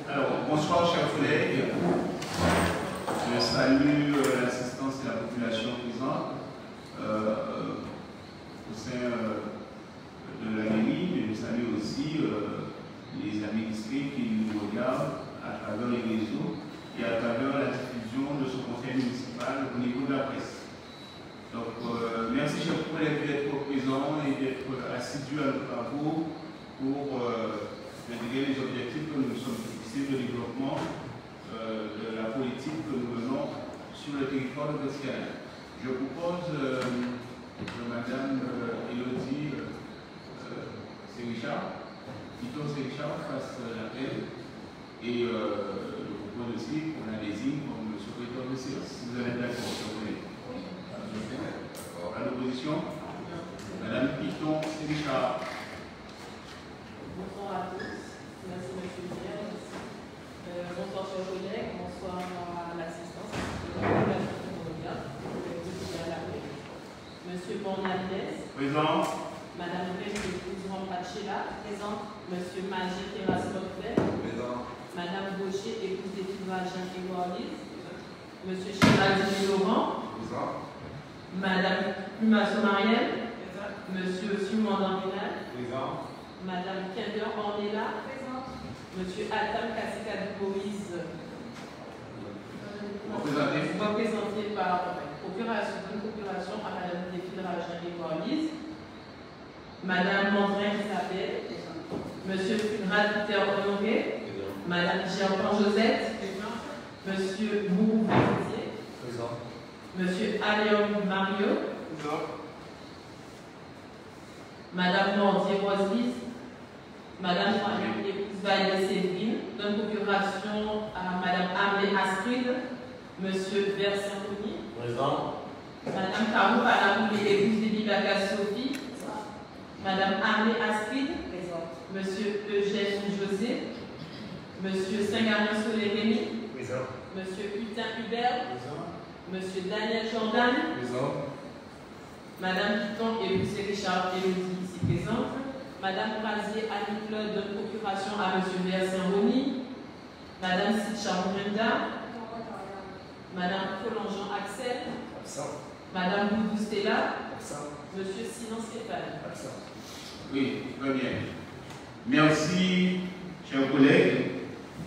Alors, bonsoir chers collègues. Je salue l'assistance et la population présente au sein de la mairie, mais je salue aussi les administrés qui nous regardent à travers les réseaux et à travers la diffusion de ce conseil municipal au niveau de la presse. Donc, merci chers collègues d'être présents et d'être assidus à nos travaux pour intégrer les objectifs que nous nous sommes fixés de développement de la politique que nous menons sur le territoire de Toscane. Je propose que Madame Élodie Sérichard, Tito Sérichard, fasse l'appel et je propose aussi qu'on la désigne comme le secrétaire de séance. Si vous avez d'accord, s'il vous plaît. À l'opposition, Madame Piton Sérichard. Bonsoir à tous. Merci, Monsieur le maire. Bonsoir, chers collègues. Bonsoir à l'assistance. Monsieur Bornaldès. Présent. Madame Rémy Pachela. Présente. Monsieur Magé Terrasse-Loplet. Présent. Madame Gaucher, épouse d'études Jean Égoïse. Monsieur Chiraldini Laurent. Présent. Madame Plumasso Marielle. Monsieur Simon Danvinal. Présent. Madame Kinder Ornella. Présente. Monsieur Atam Kassikadou Moïse. Représenté par procuration à Madame Défilera Jean Égoïse. Madame Mandrin Isabelle. Monsieur Funrad Peter Honoré. Madame Germain Josette. Monsieur Mourou Véritier. Présent. Monsieur Aliom Mario. Présent. Madame Mordier Roselise. Madame épouse Valérie Séverine. Donne procuration à Madame Arlé Astrid. Monsieur Versailles. Présent. Madame Carou Palamou, épouse de Bibaga Sophie. Madame Arlé Astrid. Monsieur Eugène José. Monsieur Saint-Garin Solérémy. Présent. Monsieur Hutin Hubert. Présent. Monsieur Daniel Jordan. Présent. Madame Piton et Monsieur Richard Élodie ici présente. Madame Razier Annie-Claude donne procuration à Monsieur Versailles. Madame Sitchar Brenda. Madame Colongean Axel. Absent. Madame Boudou Stella. Absent. Monsieur Sinon Stéphane. Absent. Oui, très bien. Merci, chers collègues.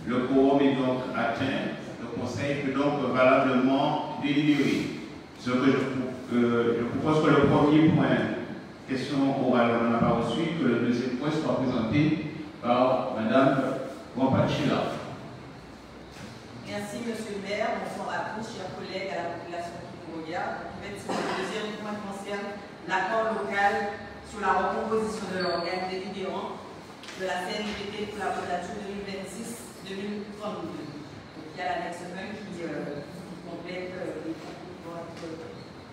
Le quorum est donc atteint. Le Conseil peut donc valablement délibérer. Ce que je propose que le premier point, question orale, on n'en a pas reçu, que le deuxième point soit présenté par Madame Wampachila. Merci, Monsieur le maire. Bonsoir à tous, chers collègues, à la population qui nous regarde. Le deuxième point concerne l'accord local sur la recomposition de l'organe délibérant de la CNPT pour la mandature 2026-2032. Donc, il y a l'annexe 1 qui complète les propos qui vont être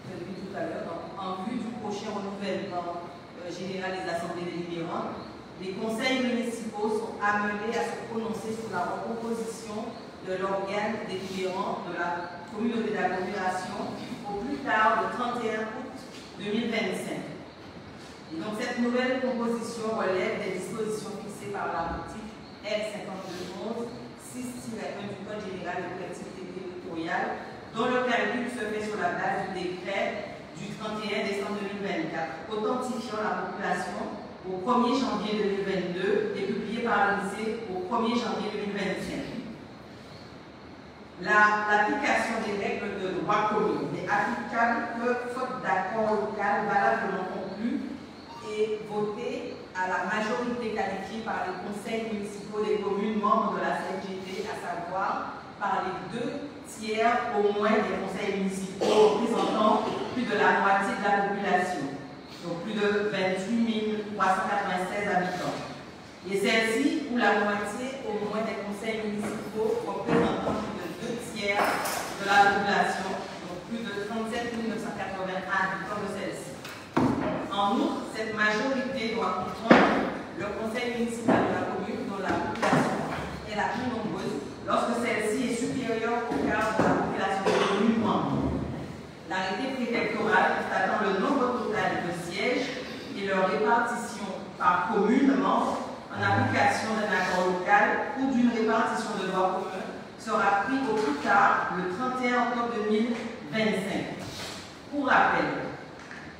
tenus tout à l'heure. En vue du prochain renouvellement général des assemblées délibérantes, les conseils municipaux sont amenés à se prononcer sur la recomposition de l'organe délibérant de la communauté d'agglomération au plus tard le 31 août 2025. Et donc cette nouvelle composition relève des dispositions fixées par l'article L5211 6-1 du Code général des collectivités territoriales, dont le calcul se fait sur la base du décret du 31 décembre 2024, authentifiant la population au 1er janvier 2022 et publié par l'INSEE au 1er janvier 2025. L'application des règles de droit commun n'est applicable que faute d'accord local valablement conclu et voté à la majorité qualifiée par les conseils municipaux des communes membres de la CNGT, à savoir par les 2/3 au moins des conseils municipaux représentant plus de la moitié de la population, donc plus de 28 396 habitants. Et celle-ci, ou la moitié au moins des conseils municipaux représentant plus de 2/3 de la population, donc plus de 37 981 habitants de celle-ci. En outre, cette majorité doit comprendre le conseil municipal de la commune dont la population est la plus nombreuse lorsque celle-ci est supérieure au quart de la population des communes membres. L'arrêté préfectoral constatant le nombre total de sièges et et leur répartition par commune membre en application d'un accord local ou d'une répartition de droit commun sera pris au plus tard le 31 octobre 2025. Pour rappel,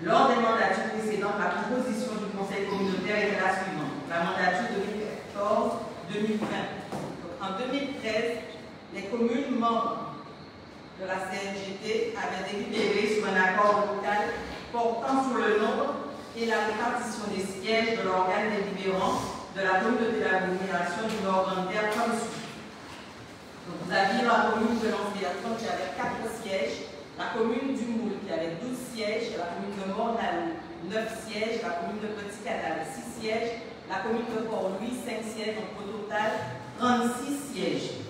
lors des mandatures précédentes, la composition du conseil communautaire était la suivante. La mandature 2014-2020. En 2013, les communes membres de la CNGT avaient délibéré sur un accord local portant sur le nombre et la répartition des sièges de l'organe délibérant de la communauté d'agglomération du Nord-Grande-Terre comme suit. Donc, vous aviez la commune de Lancy-Bertrand qui avait 4 sièges, la commune du Moule qui avait 12 sièges, la commune de Morne-à-l'Eau 9 sièges, la commune de Petit-Canal 6 sièges, la commune de Port-Louis 5 sièges, donc au total 36 sièges.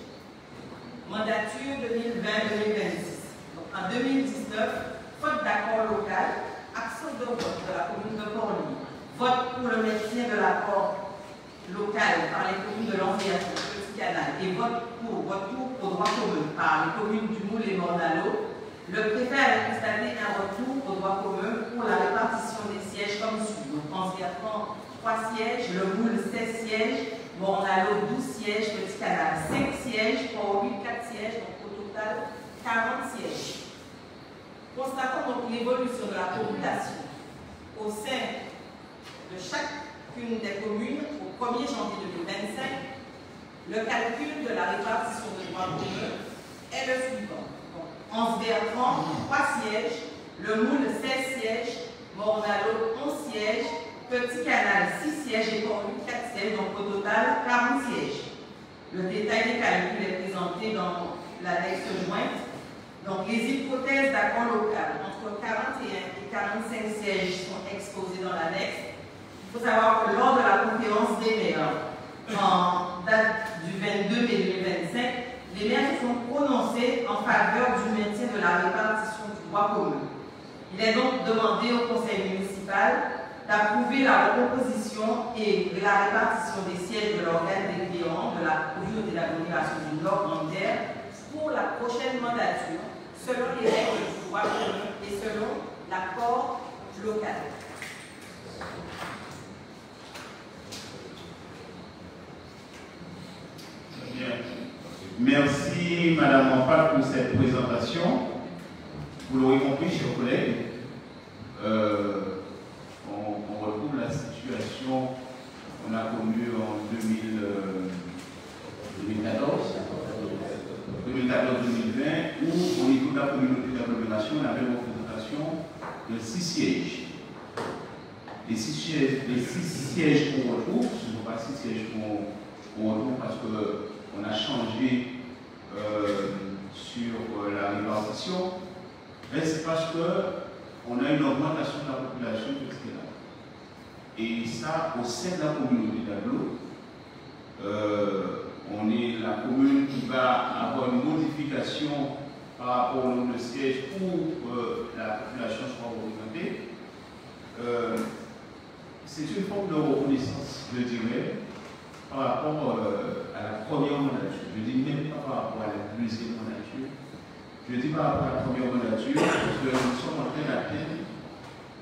Mandature 2020-2026. En 2019, faute d'accord local, absence de vote de la commune de Port-Louis, vote pour le maintien de l'accord local par les communes de Lancy-Bertrand, Petit-Canal et vote pour retour au droit commun par les communes du Moule et Morne-à-l'Eau, le préfet a constaté un retour au droit commun pour la répartition des sièges comme suit. Donc, Lancy-Bertrand 3 sièges, le Moule 16 sièges, Morne-à-l'Eau 12 sièges, Petit-Canal 5 sièges, Port-Louis 4 sièges, donc au total 40 sièges. Constatons donc l'évolution de la population au sein de chacune des communes au 1er janvier 2025. Le calcul de la répartition de droit commun est le suivant. Anse-Bertrand, 3 sièges, le Moule 16 sièges, Morne-à-l'Eau 11 sièges, Petit-Canal 6 sièges et Port-Louis 4 sièges, donc au total 40 sièges. Le détail des calculs est présenté dans l'annexe jointe. Donc les hypothèses d'accord local entre 41 et 45 sièges sont exposées dans l'annexe. Il faut savoir que lors de la conférence des maires, en date du 22 mai 2025, les maires se sont prononcés en faveur du maintien de la répartition du droit commun. Il est donc demandé au conseil municipal d'approuver la recomposition et la répartition des sièges de l'organe délibérant de la communauté d'agglomération du Nord-Grande-Terre pour la prochaine mandature, selon les règles du droit commun et selon l'accord local. Bien. Merci Madame Ampal pour cette présentation. Vous l'aurez compris, chers collègues, on retrouve la situation qu'on a connue en 2014-2020, où au niveau de la communauté d'agglomération, on avait une représentation de 6 sièges. Les 6 sièges qu'on retrouve, ce ne sont pas 6 sièges qu'on retrouve parce qu'on a changé sur la répartition, mais c'est parce qu'on a une augmentation de la population etc. Et ça, au sein de la communauté d'Aglo, on est la commune qui va avoir une modification par rapport au nombre de sièges pour la population soit représentée. C'est une forme de reconnaissance, je dirais, par rapport à la première mandature. Je dis même pas par rapport à la deuxième mandature. Je dis par rapport à la première mandature, parce que nous sommes en train d'atteindre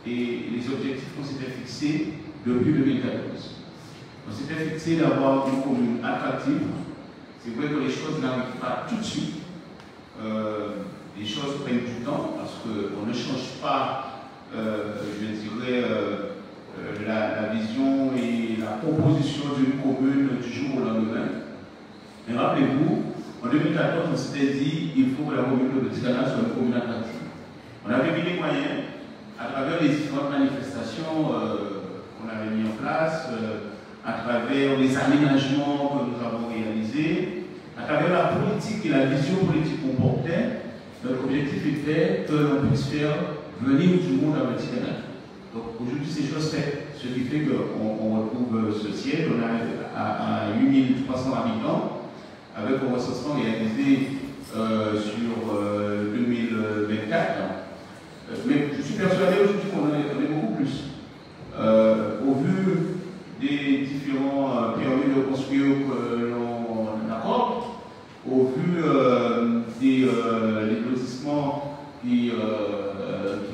et les objectifs qu'on s'était fixés depuis 2014. On s'était fixé d'avoir une commune attractive. C'est vrai que les choses n'arrivent pas tout de suite. Les choses prennent du temps parce qu'on ne change pas, je dirais, la vision et la proposition d'une commune du jour au lendemain. Mais rappelez-vous, en 2014, on s'était dit qu'il faut que la commune de Petit-Canal soit une commune attractive. On avait mis les moyens à travers les différentes manifestations qu'on avait mis en place, à travers les aménagements que nous avons réalisés, à travers la politique et la vision politique qu'on portait. Notre objectif était que l'on puisse faire venir du monde à Petit-Canal. Donc aujourd'hui, c'est chose faite, ce qui fait qu'on retrouve ce siège. On a à 8300 habitants, avec un recensement réalisé sur 2024. Mais je suis persuadé aujourd'hui qu'on est beaucoup plus. Au vu des différents permis de construire que l'on accorde, au vu des lotissements qui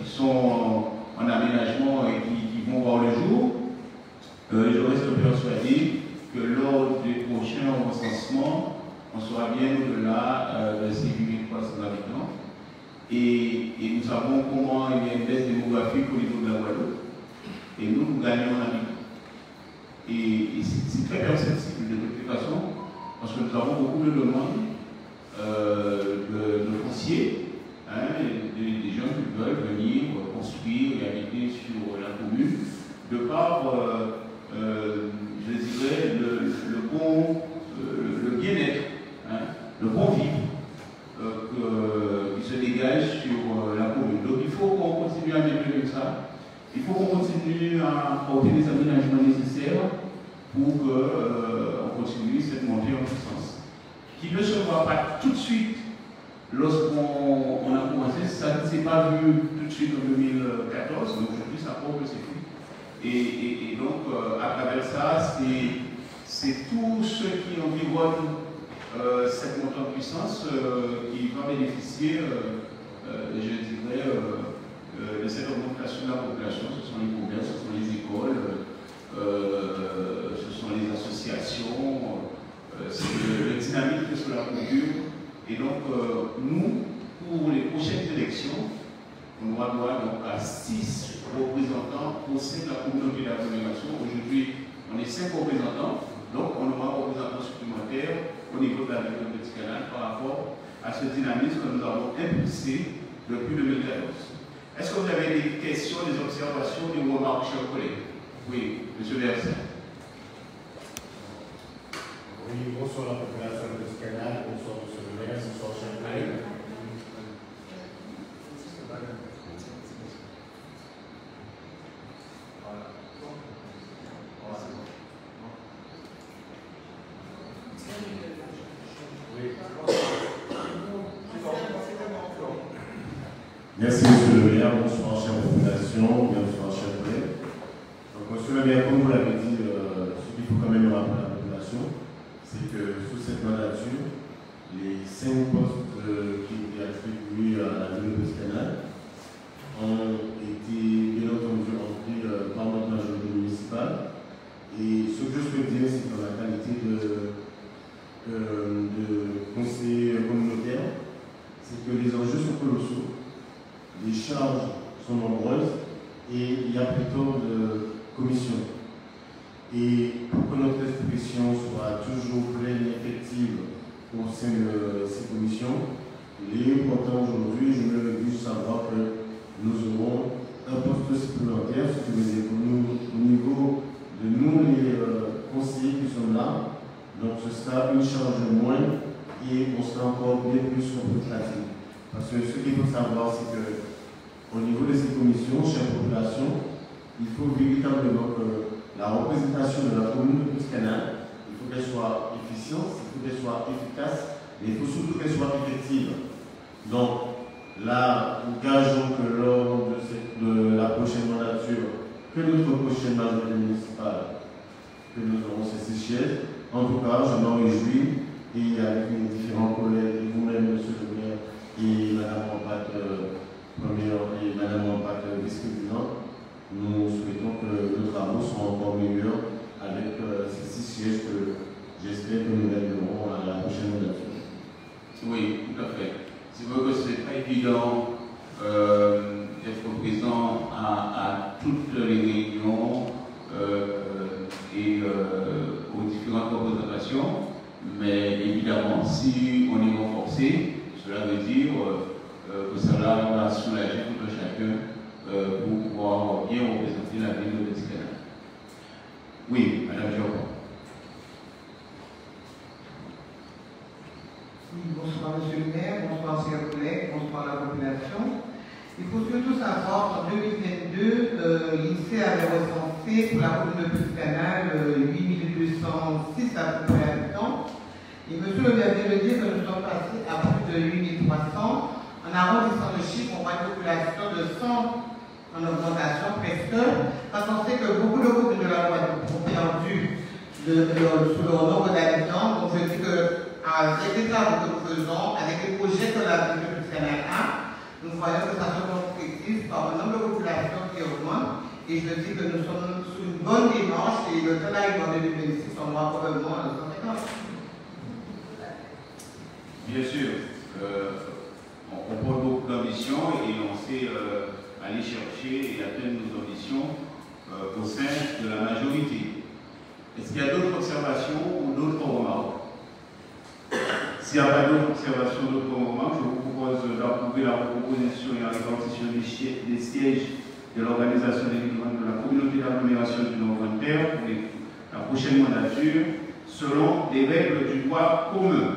sont en aménagement et qui vont voir le jour, d'année que lors du prochain recensement, on sera bien au-delà de 6 300 habitants. Et nous savons comment il y a une baisse démographique au niveau de la Guadeloupe. Et nous gagnons en habitants. Et c'est très perceptible de toute façon, parce que nous avons beaucoup de demandes de fonciers, des gens qui veulent venir construire et habiter sur la commune, de par, je dirais, le bien-être, le bon vivre qui se dégage sur la commune. Donc il faut qu'on continue à maintenir ça. Il faut qu'on continue à porter les aménagements nécessaires pour qu'on continue cette montée en puissance. Qui ne se voit pas tout de suite lorsqu'on a commencé, ça ne s'est pas vu tout de suite en 2014, donc aujourd'hui ça prouve que c'est fait. Et donc à travers ça, c'est tout ce qui environne cette montée en puissance qui va bénéficier, je dirais, de cette augmentation de la population. Ce sont les commerces, ce sont les écoles, ce sont les associations, c'est le dynamisme sur la culture. Et donc, nous, pour les prochaines élections, on aura droit donc à 6 représentants au sein de la communauté d'agglomération. Aujourd'hui, on est 5 représentants, donc on aura un représentant supplémentaire au niveau de la ville de Petit Canal par rapport à ce dynamisme que nous avons impulsé depuis 2014. Est-ce que vous avez des questions, des observations, des remarques, chers collègues? Oui, M. Verset. Oui, bonsoir la population de Petit Canal, bonsoir M. le maire, bonsoir chers collègues. Merci Monsieur le maire, bonsoir chère population, bonsoir chers collègues. Donc Monsieur le maire, comme vous l'avez dit, ce qu'il faut quand même rappeler à la population, c'est que sous cette mandature, les 5 postes qui étaient attribués à la ville de Petit Canal ont été bien entendu remplis par notre majorité municipale. Et ce que je souhaite dire, c'est qu'en la qualité de conseiller communautaire, c'est que les enjeux sont colossaux. Les charges sont nombreuses et il y a plutôt de commissions. Et pour que notre expression soit toujours pleine et effective au sein de ces commissions, il est important aujourd'hui, je me réjouis de savoir que nous aurons un poste supplémentaire, ce qui veut dire que nous, au niveau de nous les conseillers qui sont là, donc ce sera une charge moindre et on sera encore bien plus compétitif. Parce que ce qu'il faut savoir, c'est que au niveau de ces commissions, chère population, il faut véritablement que la représentation de la commune de Petit Canal, il faut qu'elle soit efficiente, il faut qu'elle soit efficace, mais il faut surtout qu'elle soit effective. Donc là, nous gageons que lors de la prochaine mandature, que notre prochaine majorité municipale, que nous aurons ces 6 sièges. En tout cas, je m'en réjouis et avec mes différents collègues, vous-même, M. le maire, et Mme Rampat, première, et Mme Rampat, vice-présidente, nous souhaitons que nos travaux soient encore meilleurs avec ces 6 sièges que j'espère que nous gagnerons à la prochaine mandature. Oui, tout à fait. C'est vrai que ce n'est pas évident d'être présent à toutes les réunions et aux différentes représentations, mais évidemment, si on est renforcé, cela veut dire que cela va soulager tout un chacun pour pouvoir bien représenter la ville de Petit Canal. Oui, Madame Jérôme. Bonsoir Monsieur le maire, bonsoir chers collègues, bonsoir la population. Il faut surtout savoir qu'en 2022, l'INSEE avait recensé pour la commune de Petit Canal 8206 à peu près habitants. Et Monsieur le maire vient de dire que nous sommes passés à plus de 8300. En arrondissant le chiffre, on voit une population de 100 en augmentation presque, parce qu'on sait que beaucoup de communes de la Guadeloupe ont perdu sous leur nombre d'habitants. Donc je dis que avec les travaux que nous faisons, avec les projets que la ville de Petit Canal a, nous voyons que ça se concrétise par le nombre de populations qui augmente. Et je dis que nous sommes sur une bonne bonne démarche et le travail en 2026, on aura probablement 150. Bien sûr, on porte beaucoup d'ambition et on sait aller chercher et atteindre nos ambitions au sein de la majorité. Est-ce qu'il y a d'autres observations ou d'autres remarques? S'il n'y a pas d'autres observations, d'autres remarques, je vous propose d'approuver la proposition et la répartition des sièges de l'organisation délivrante de la communauté d'agglomération du Nord-Volontaire pour la prochaine mandature selon les règles du droit commun.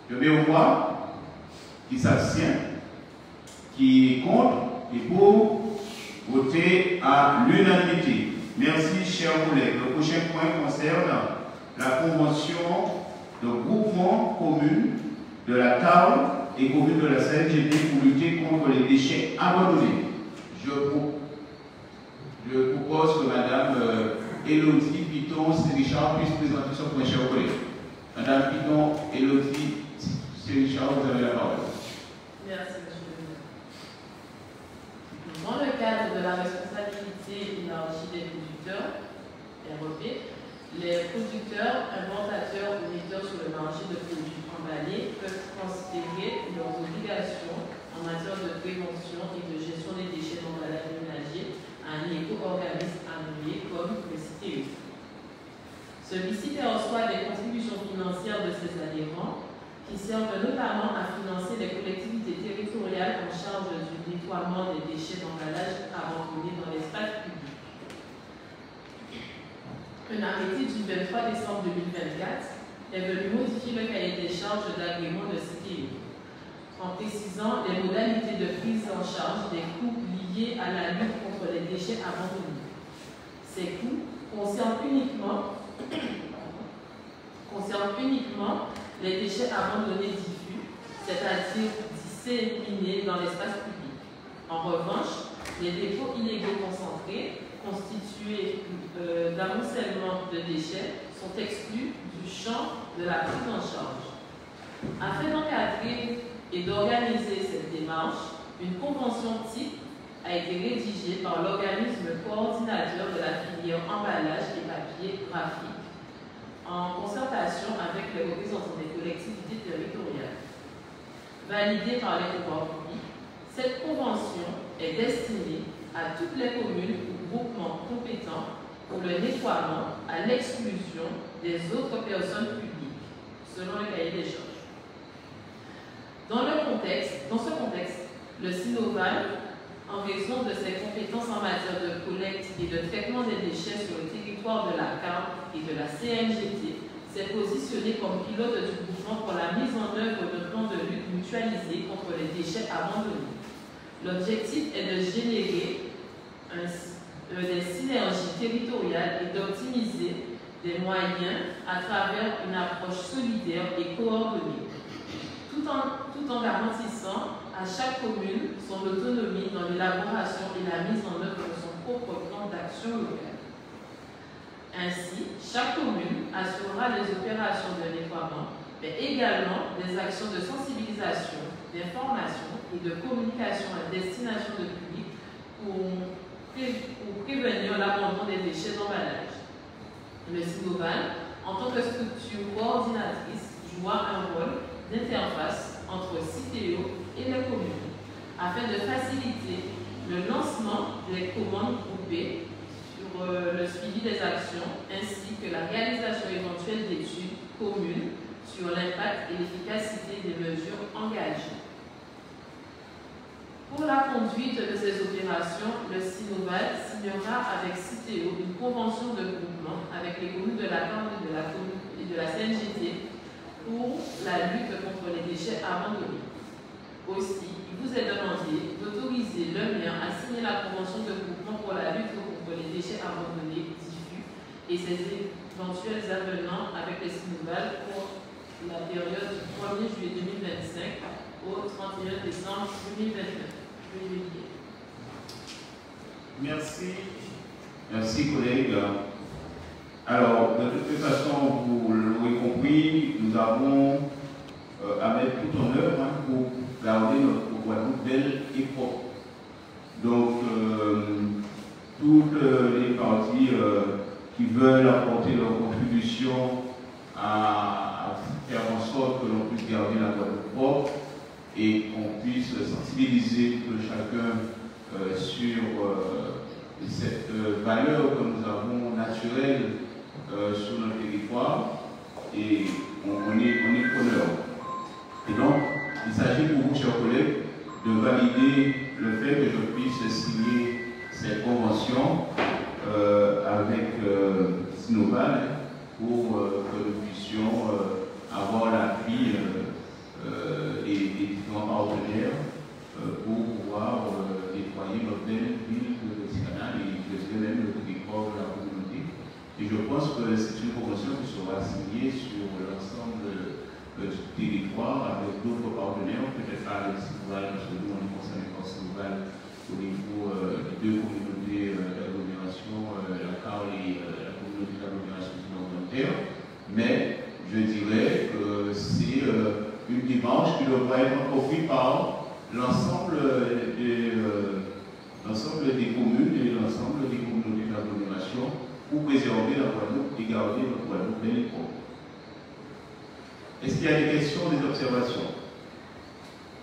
Je mets au voix qui s'abstient, qui est contre et pour voter à l'unanimité. Merci, chers collègues. Le prochain point concerne la convention de groupement commune de la table et commune de la CNGT pour lutter contre les déchets abandonnés. Je propose que Mme Élodie Piton-Richard puisse présenter son point, chers collègues. Mme Piton-Élodie Richard, vous avez la parole. Merci, M. le Président. Dans le cadre de la responsabilité élargie des producteurs, REP, les producteurs, importateurs ou metteurs sur le marché de produits emballés peuvent transférer leurs obligations en matière de prévention et de gestion des déchets d'emballage ménager à un éco-organisme agréé comme le CITE. Celui-ci perçoit des contributions financières de ses adhérents qui servent notamment à financer les collectivités territoriales en charge du nettoiement des déchets d'emballage abandonnés dans l'espace public. Un arrêté du 23 décembre 2024 est venu modifier le cahier des charges d'agrément de CTE, en précisant les modalités de prise en charge des coûts liés à la lutte contre les déchets abandonnés. Ces coûts concernent uniquement les déchets abandonnés diffus, c'est-à-dire disséminés dans l'espace public. En revanche, les dépôts illégaux concentrés, constitués d'amoncellement de déchets, sont exclus du champ de la prise en charge. Afin d'encadrer et d'organiser cette démarche, une convention type a été rédigée par l'organisme coordinateur de la filière emballage et papier graphique, en concertation avec les représentants des collectivités territoriales. Validée par les pouvoirs publics, cette convention est destinée à toutes les communes ou groupements compétents pour le nettoiement à l'exclusion des autres personnes publiques, selon le cahier des charges. Dans ce contexte, le SINOVAL, en raison de ses compétences en matière de collecte et de traitement des déchets sur le territoire de la CARP et de la CNGT, s'est positionné comme pilote du mouvement pour la mise en œuvre d'un plan de lutte mutualisé contre les déchets abandonnés. L'objectif est de générer des synergies territoriales et d'optimiser des moyens à travers une approche solidaire et coordonnée, tout en garantissant à chaque commune son autonomie dans l'élaboration et la mise en œuvre de son propre plan d'action local. Ainsi, chaque commune assurera les opérations de nettoiement, mais également des actions de sensibilisation, d'information et de communication à destination de public pour prévenir l'abandon des déchets d'emballage. Le SINOVAL, en tant que structure coordinatrice, jouera un rôle d'interface entre CITEO et les communes, afin de faciliter le lancement des commandes groupées sur le suivi des actions, ainsi que la réalisation éventuelle d'études communes sur l'impact et l'efficacité des mesures engagées. Pour la conduite de ces opérations, le SINOVAL signera avec CITEO une convention de groupement avec les communes de la CARP et de la CNGT pour la lutte contre les déchets abandonnés. Aussi, il vous est demandé d'autoriser le maire à signer la convention de groupement pour la lutte contre les déchets abandonnés diffus et ses éventuels avenants avec les SINOVAL pour la période du 1er juillet 2025 au 31 décembre 2029. Merci. Merci, collègues. Alors, de toute façon, vous l'aurez compris, nous avons à mettre tout en œuvre pour garder notre Guadeloupe belle et propre. Donc, qui veulent apporter leur contribution à faire en sorte que l'on puisse garder la Guadeloupe propre et qu'on puisse sensibiliser tout chacun sur cette valeur que nous avons naturelle sur notre territoire, et on est preneur. Et donc, il s'agit pour vous, chers collègues, de valider le fait que je puisse signer cette convention avec Sinoval pour que nous puissions avoir l'appui des différents partenaires pour pouvoir déployer notre belle ville de Petit-Canal et je dirais même le territoire de la communauté. Et je pense que c'est une convention qui sera signée sur l'ensemble du territoire avec d'autres partenaires, peut-être pas avec Sinoval, parce que nous on est concerné par Sinoval au niveau des deux communautés d'agglomération, la CAR et la communauté d'agglomération volontaire, mais je dirais que c'est une démarche qui devra être entreprise par l'ensemble des communes et l'ensemble des communautés d'agglomération pour préserver la Guadeloupe et garder notre Guadeloupe belle et propre. Est-ce qu'il y a des questions, des observations?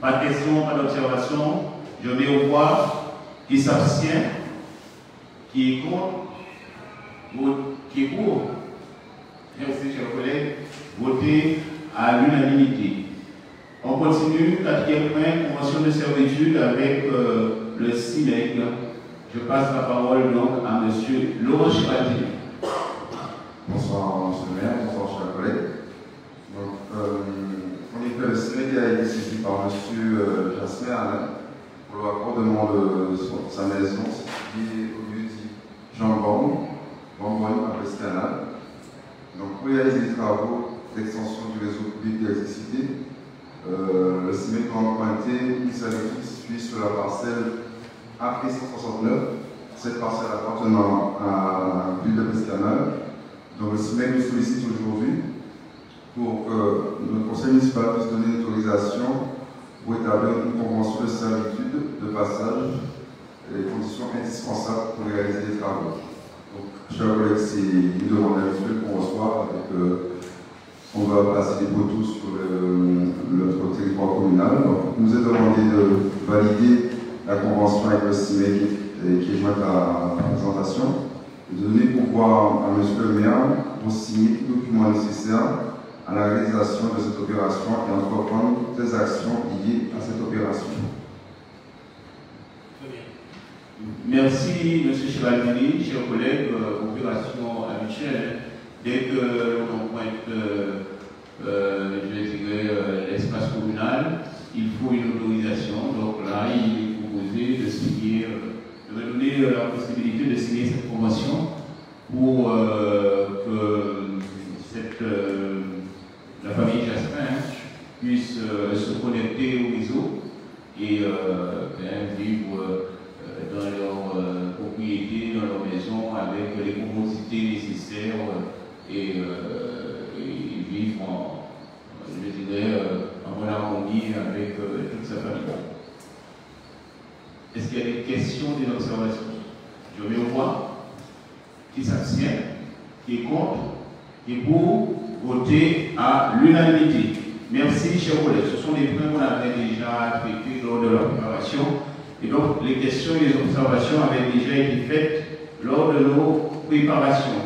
Pas de questions, pas d'observations. Je mets au voix qui s'abstient, qui est contre, qui est pour. Merci, chers collègues. Votez à l'unanimité. On continue, 4e point, convention de servitude avec le SILEG. Je passe la parole donc à M. Laurent Chirati. Bonsoir, M. le maire, bonsoir, chers collègues. Donc, en effet, le SILEG a été saisi par M. Jasmer Alain pour le raccordement de sa maison située au lieu dit Jean Borne, à Petit-Canal. Donc, pour réaliser les travaux d'extension du réseau public d'électricité, le CIMEC a emprunté une servitude située sur la parcelle AP169, cette parcelle appartenant à la ville de Petit-Canal. Donc, le CIMEC nous sollicite aujourd'hui pour que notre conseil municipal puisse donner une autorisation pour établir une convention de servitude de passage et les conditions indispensables pour réaliser les travaux. Donc, chers collègues, c'est une demande habituelle qu'on reçoit avec on va placer des poteaux sur notre territoire communal. Donc, il nous est demandé de valider la convention avec le CIMEC qui est jointe à la présentation, et de donner pouvoir à M. le maire pour signer tout document nécessaire à la réalisation de cette opération et entreprendre toutes les actions liées à cette opération. Merci, M. Chiraldini, chers collègues. Opération habituelle. Dès que l'on pointe, je dirais, l'espace communal, il faut une autorisation. Donc là, il est proposé de signer, de donner la possibilité de signer cette convention pour que la famille Jasmin puisse se connecter au réseau et vivre dans leur propriété, dans leur maison, avec les commodités nécessaires et vivre en bonne harmonie avec toute sa famille. Est-ce qu'il y a des questions, des observations? Je mets au voix. Qui s'abstient? Qui est contre? Qui est pour? Voter à l'unanimité. Merci, chers collègues. Ce sont des points qu'on avait déjà traités lors de la préparation. Et donc, les questions et les observations avaient déjà été faites lors de nos préparations.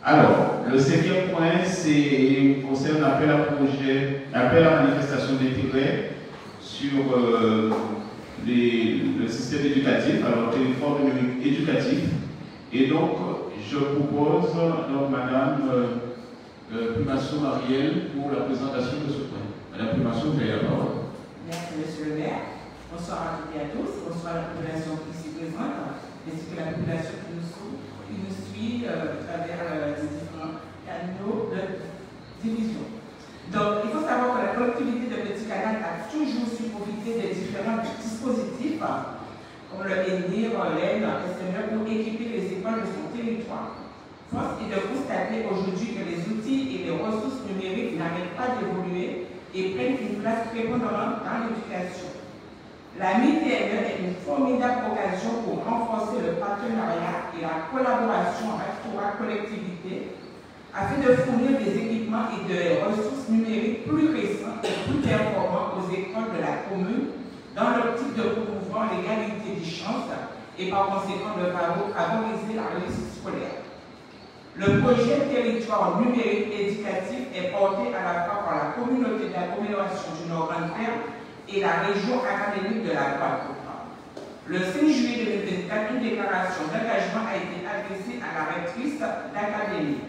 Alors, le 5e point, concerne l'appel à manifestation d'intérêt sur le système éducatif, alors territoire numérique éducatif. Et donc, je propose donc Madame Primasso-Marielle pour la présentation de ce point. Madame Primasso, vous avez la parole. Merci, Monsieur le maire. Bonsoir à toutes et à tous. Bonsoir à la population ici présente, ainsi que la population qui nous suit à travers les différents canaux de division. Donc, il faut savoir que la collectivité de Petit-Canal a toujours su profiter des différents dispositifs, comme le menhir, l'aide, SME, pour équiper les écoles de son territoire. Force est de constater aujourd'hui que les outils et les ressources numériques n'arrêtent pas d'évoluer et prennent une place prépondérante dans l'éducation. La MITME est une formidable occasion pour renforcer le partenariat et la collaboration rectorat-collectivité afin de fournir des équipements et des ressources numériques plus récentes et plus performants aux écoles de la commune dans l'optique de promouvoir l'égalité des chances et par conséquent de favoriser la réussite scolaire. Le projet territoire numérique éducatif est porté à la fois par la communauté d'agglomération du Nord-Grande-Terre et la région académique de la Guadeloupe. Le 5 juillet 2024, une déclaration d'engagement a été adressée à la rectrice d'académie.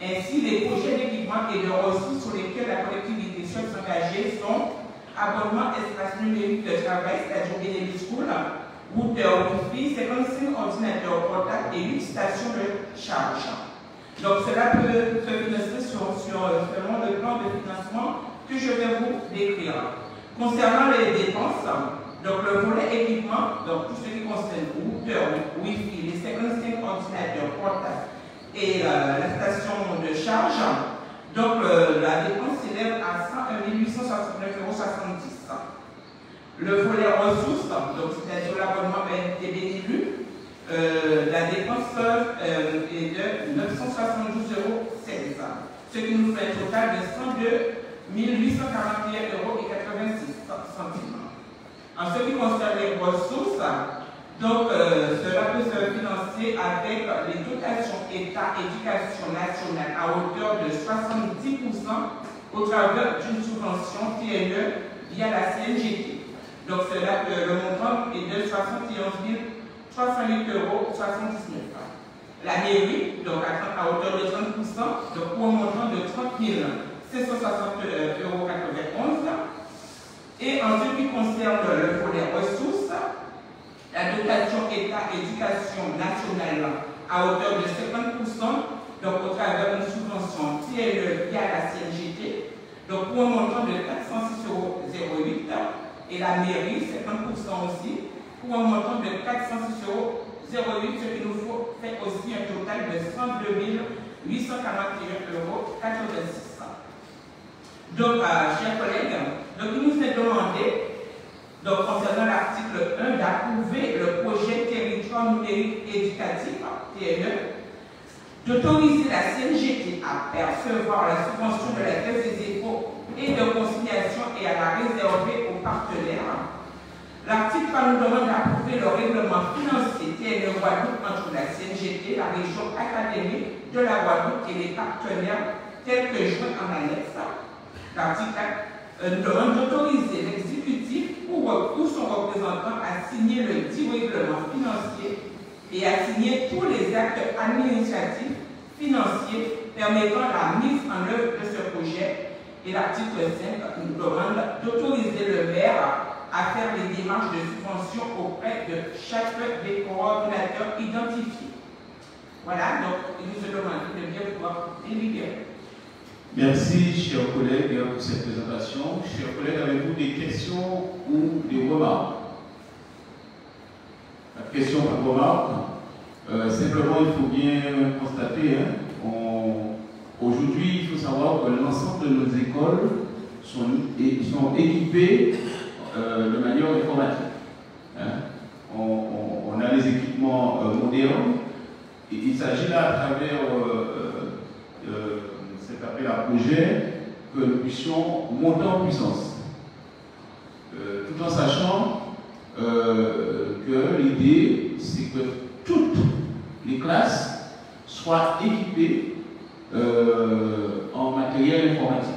Ainsi, les projets d'équipement et de ressources sur lesquels la collectivité souhaite s'engager sont abonnement espace numérique de travail, c'est-à-dire Benelli School, routeur Wi-Fi, 55 ordinateurs portables et 8 stations de charge. Donc cela peut se financer selon le plan de financement que je vais vous décrire. Concernant les dépenses, donc le volet équipement, donc tout ce qui concerne routeur Wi-Fi, les 55 ordinateurs portables et la station de charge, donc la dépense s'élève à 101 869,70 €. Le volet ressources, donc c'est-à-dire l'abonnement BNT-BNLU, la dépense est de 972,16 €, ce qui nous fait un total de 102 841,86 €. En ce qui concerne les ressources, donc cela peut se financer avec les dotations État Éducation nationale à hauteur de 70% au travers d'une subvention TNE via la CNGT. Donc cela, le montant est de 71 308,79 €. La mairie, donc à hauteur de 30%, donc pour un montant de 30 760,91 €. Et en ce qui concerne le volet ressources, la dotation État Éducation nationale à hauteur de 50%, donc au travers d'une subvention TLE via la CNGT, donc pour un montant de 406,08 €. Et la mairie, 50% aussi, pour un montant de 406,08 €, ce qui nous fait aussi un total de 102 841,86 €. Donc, chers collègues, donc il nous est demandé, donc, concernant l'article 1, d'approuver le projet territoire numérique éducatif, TNE, d'autoriser la CNGT à percevoir la subvention de la Caisse des dépôts et de conciliation et à la réserver aux partenaires. L'article 3 nous demande d'approuver le règlement financier TNE Guadeloupe entre la CNGT, la région académique de la Guadeloupe et les partenaires tels que joints en annexe. L'article 4 nous demande d'autoriser l'exécutif ou son représentant à signer le dit règlement financier et à signer tous les actes administratifs, financiers permettant la mise en œuvre de ce projet. Et l'article 5 nous demande d'autoriser le maire à faire les démarches de subvention auprès de chaque des coordonnateurs identifiés. Voilà, donc il nous demande de bien pouvoir délibérer. Merci, chers collègues, pour cette présentation. Chers collègues, avez-vous des questions ou des remarques? La question par remarque, simplement, il faut bien constater, aujourd'hui, il faut savoir que l'ensemble de nos écoles sont équipées de manière informatique. On a les équipements modernes et il s'agit là, à travers cet appel à projet, que nous puissions monter en puissance. Tout en sachant que l'idée, c'est que toutes les classes soient équipées en matériel informatique.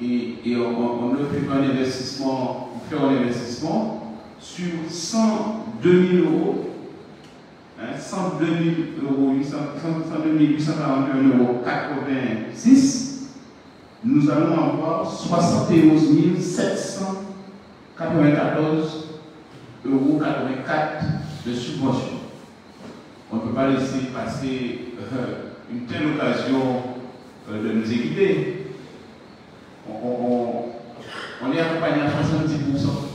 Et on ne fait pas un investissement, on fait un investissement sur 102 000 €, 102 841,86 €, nous allons avoir 71 794,84 € de subvention. On ne peut pas laisser passer une telle occasion de nous équiper. On est accompagné à 70%.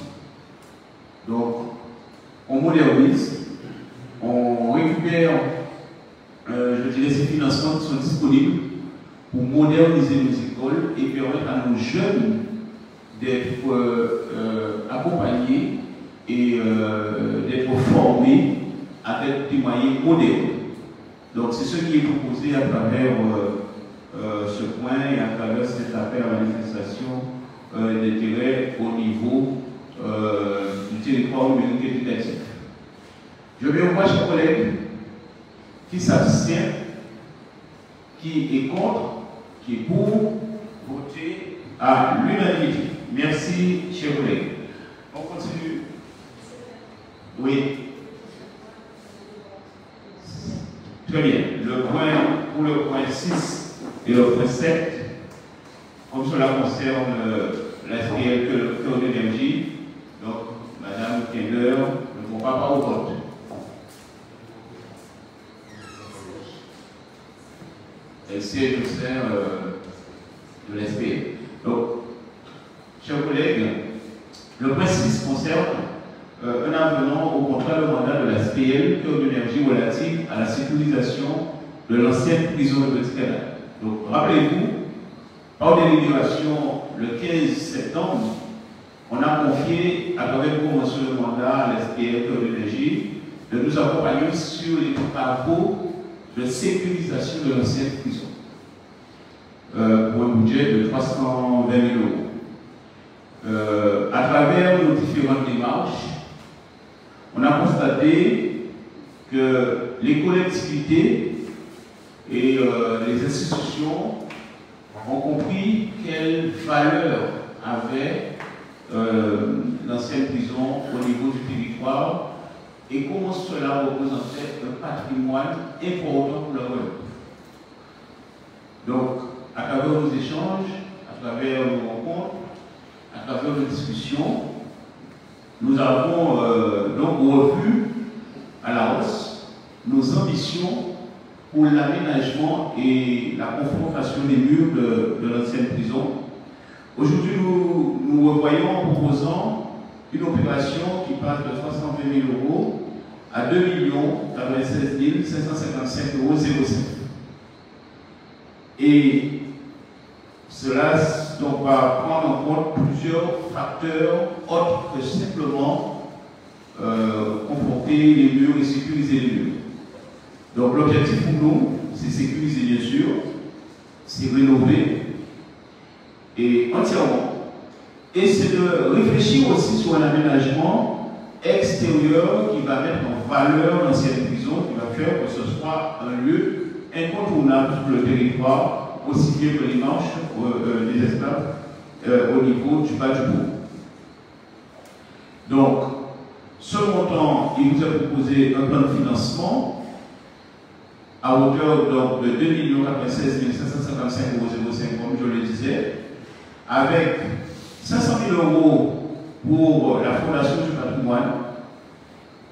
Donc, on modernise, on récupère, je dirais, ces financements qui sont disponibles pour moderniser nos écoles et permettre à nos jeunes d'être accompagnés et d'être formés à avec des moyens modérés. Donc c'est ce qui est proposé à travers ce point et à travers cette appel à manifestation d'intérêt au niveau du territoire numérique éducatif. Je vais vous voir, chers collègues, qui s'abstient, qui est contre, qui est pour voter à l'unanimité. Merci, chers collègues. On continue. Oui. Très bien. Pour le point 6 et le point 7, comme cela concerne la SPL Cœur d'énergie, donc Madame Kender ne prend pas au vote. Elle siège au sein de l'SPL. Donc, chers collègues, le point 6 concerne un avenant au contrat de mandat de la SPL Cœur d'énergie relative à la sécurisation de l'ancienne prison de Petit-Canal. Donc, rappelez-vous, par délibération le 15 septembre, on a confié à travers une convention de mandat à la SPL Cœur d'énergie de nous accompagner sur les travaux de sécurisation de l'ancienne prison pour un budget de 320 000 €. À travers nos différentes démarches, on a constaté que les collectivités et les institutions ont compris quelle valeur avait l'ancienne prison au niveau du territoire et comment cela représentait un patrimoine important pour leur œuvre. Donc, à travers nos échanges, à travers nos rencontres, à travers nos discussions, nous avons donc revu à la hausse nos ambitions pour l'aménagement et la confrontation des murs de l'ancienne prison. Aujourd'hui, nous revoyons en proposant une opération qui passe de 320 000 € à 2 96 555,05 €. Et cela donc, va prendre en compte plusieurs facteurs autres que simplement conforter les murs et sécuriser les murs. Donc l'objectif pour nous, c'est sécuriser bien sûr, c'est rénover et entièrement. Et c'est de réfléchir aussi sur un aménagement extérieur qui va mettre en valeur l'ancienne prison, qui va faire que ce soit un lieu incontournable sur le territoire, aussi bien que les marches des esclaves au niveau du bas du bourg. Donc, ce montant, il nous a proposé un plan de financement à hauteur donc, de 2 96 555,05 €, comme je le disais, avec 500 000 € pour la fondation du patrimoine,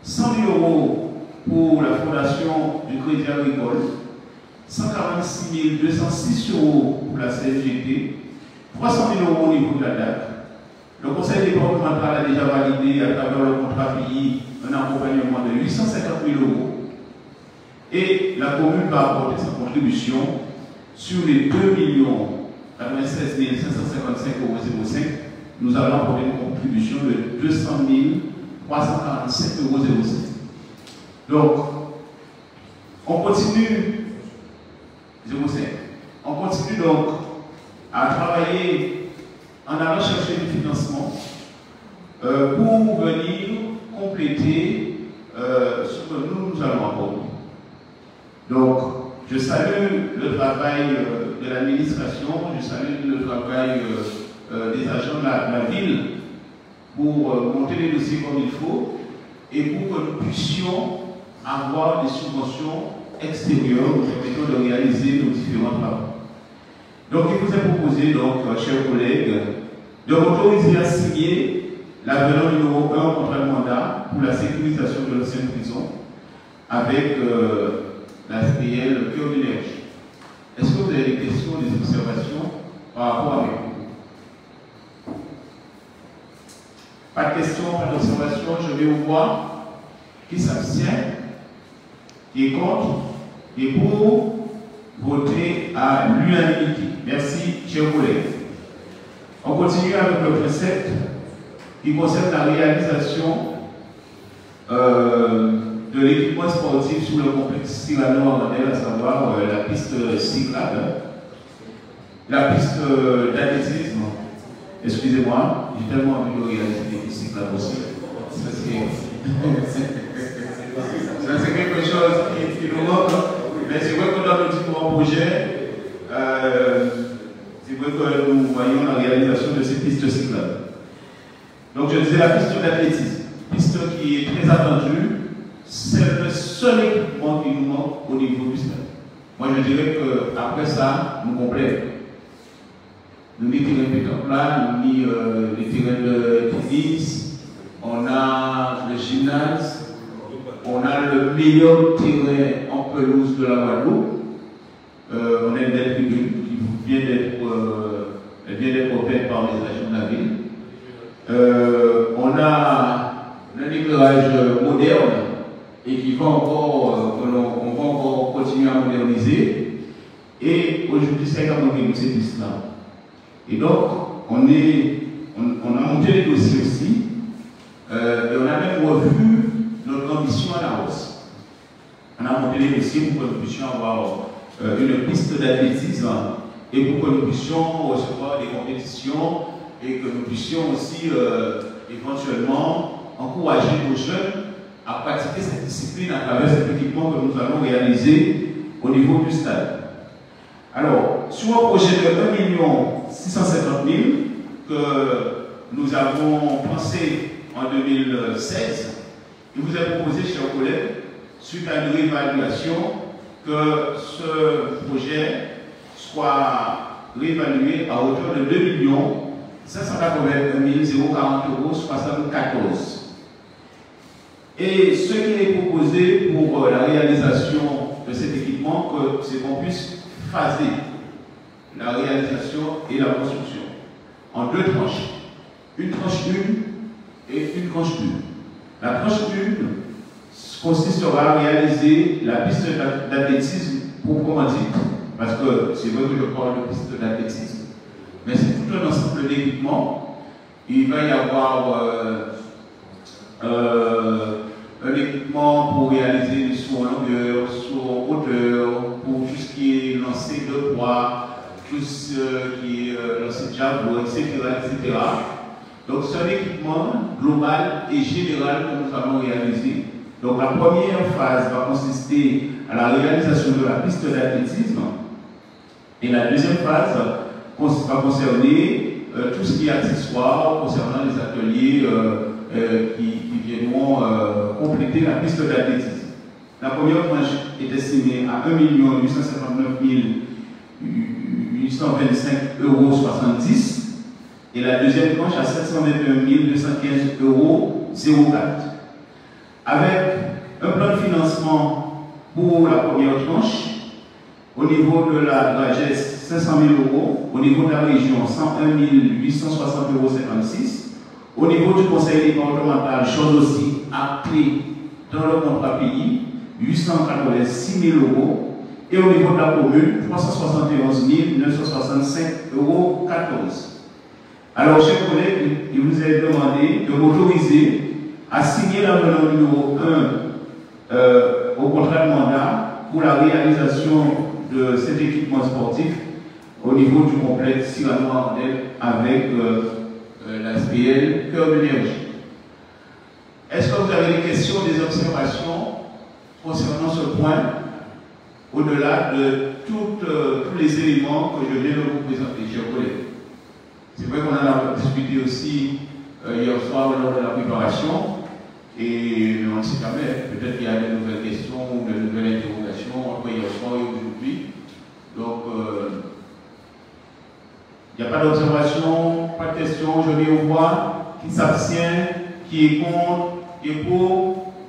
100 000 € pour la fondation du Crédit Agricole, 146 206 € pour la CFGT, 300 000 € au niveau de la DAC. Le conseil départemental a déjà validé à travers le contrat pays un accompagnement de 850 000 €. Et la commune va apporter sa contribution sur les 2 96 555,05 €. Nous allons apporter une contribution de 200 347,05 €. Donc, on continue, 0,5. On continue donc à travailler en allant chercher du financement pour venir compléter ce que nous allons apporter. Donc, je salue le travail de l'administration, je salue le travail des agents de la ville pour monter les dossiers comme il faut et pour que nous puissions avoir des subventions extérieures nous permettant de réaliser nos différents travaux. Donc, il vous est proposé, donc, chers collègues, de m'autoriser à signer l'avenant numéro 1 au contrat de mandat pour la sécurisation de l'ancienne prison avec la SPL Cœur d'énergie. Est-ce que vous avez des questions, des observations par rapport à mes cours? Pas de questions, pas d'observations, je vais vous voir qui s'abstient, qui est contre, et pour voter à l'unanimité. Merci, chers collègues. On continue avec le point 7 qui concerne la réalisation de de l'équipement sportif sur le complexe Cyrano-Armandel, à savoir la piste cyclable, la piste d'athlétisme. Excusez-moi, j'ai tellement envie de réaliser des pistes cyclables aussi. Ça c'est quelque chose qui nous manque, mais c'est vrai que dans le différents projets, c'est vrai que nous voyons la réalisation de ces pistes cyclables. Donc je disais la piste d'athlétisme, piste qui est très attendue, c'est le seul équipement qui nous manque au niveau du stade. Moi je dirais qu'après ça, nous complétons. Nous mettons les terrains plats, nous mettons les terrains de tennis, on a le gymnase, on a le meilleur terrain en pelouse de la Guadeloupe. On a une belle tribune qui vient d'être offerte par les agents de la ville. On a un éclairage moderne et qui va encore, on va encore continuer à moderniser. Et aujourd'hui, c'est quand même ces pistes-là. Et donc, on a monté les dossiers aussi, et on a même revu notre ambition à la hausse. On a monté les dossiers pour que nous puissions avoir une piste d'athlétisme et pour que nous puissions recevoir des compétitions et que nous puissions aussi éventuellement encourager nos jeunes à pratiquer cette discipline à travers cet équipement que nous allons réaliser au niveau du stade. Alors, sur un projet de 1 650 000 que nous avons pensé en 2016, il vous est proposé, chers collègues, suite à une réévaluation, que ce projet soit réévalué à hauteur de 2 581 040 74. Et ce qui est proposé pour la réalisation de cet équipement, c'est qu'on puisse phaser la réalisation et la construction en 2 tranches. Une tranche 1 et une tranche 2. La tranche 1 consistera à réaliser la piste d'athlétisme proprement dite. Parce que c'est vrai que je parle de piste d'athlétisme, mais c'est tout un ensemble d'équipements. Il va y avoir un équipement pour réaliser des sauts en longueur, sauts en hauteur, pour tout ce qui est lancé de poids, tout ce qui est lancé de javelot, etc., etc. Donc c'est un équipement global et général que nous allons réaliser. Donc la première phase va consister à la réalisation de la piste d'athlétisme et la deuxième phase va concerner tout ce qui est accessoire concernant les ateliers qui viendront compléter la piste d'athlétisme. La première tranche est estimée à 1 859 825,70 € et la deuxième tranche à 721 215,04 €. Avec un plan de financement pour la première tranche, au niveau de la GES 500 000 €, au niveau de la région 101 860,56 €, au niveau du conseil départemental, chose aussi appelée dans le contrat pays, 886 000 €, et au niveau de la commune, 371 965,14 €. Alors, chers collègues, il vous est demandé de m'autoriser à signer l'avenant numéro 1 au contrat de mandat pour la réalisation de cet équipement sportif au niveau du complexe Cyrano-Armandel avec la SPL Cœur d'énergie. Est-ce que vous avez des questions, des observations concernant ce point, au-delà de tous les éléments que je viens de vous présenter, chers collègues? C'est vrai qu'on en a discuté aussi hier soir lors de la préparation, et on ne sait jamais, peut-être qu'il y a de nouvelles questions ou de nouvelles interrogations entre hier soir et aujourd'hui. Donc, il n'y a pas d'observation, pas de questions, je mets au voix. Qui s'abstient, qui est contre, qui est pour,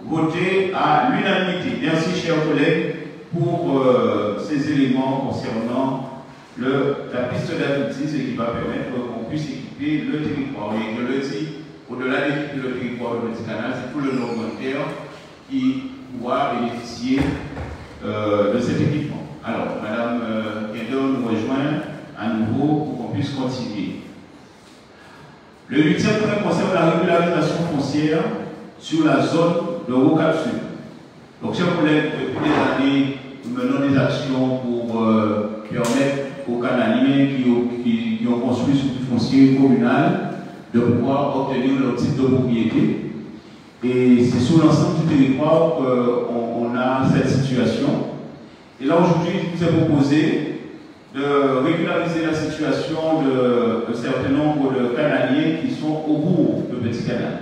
voter à l'unanimité. Merci, chers collègues, pour ces éléments concernant la piste d'athlétisme qui va permettre qu'on puisse équiper le territoire. Et je le dis, au-delà d'équiper le territoire de Petit Canal, c'est tout le nord terre qui pourra bénéficier de cet équipement. Alors, Madame Kendall nous rejoint à nouveau pour qu'on puisse continuer. Le 8e point concerne la régularisation foncière sur la zone de Rocade Sud. Donc, chers collègues, depuis des années, nous menons des actions pour permettre aux Canadiens qui ont construit sur du foncier communal de pouvoir obtenir leur titre de propriété. Et c'est sur l'ensemble du territoire qu'on a cette situation. Et là, aujourd'hui, il nous est proposé de régulariser la situation de certains nombres de Canadiens qui sont au bourg de Petit Canal.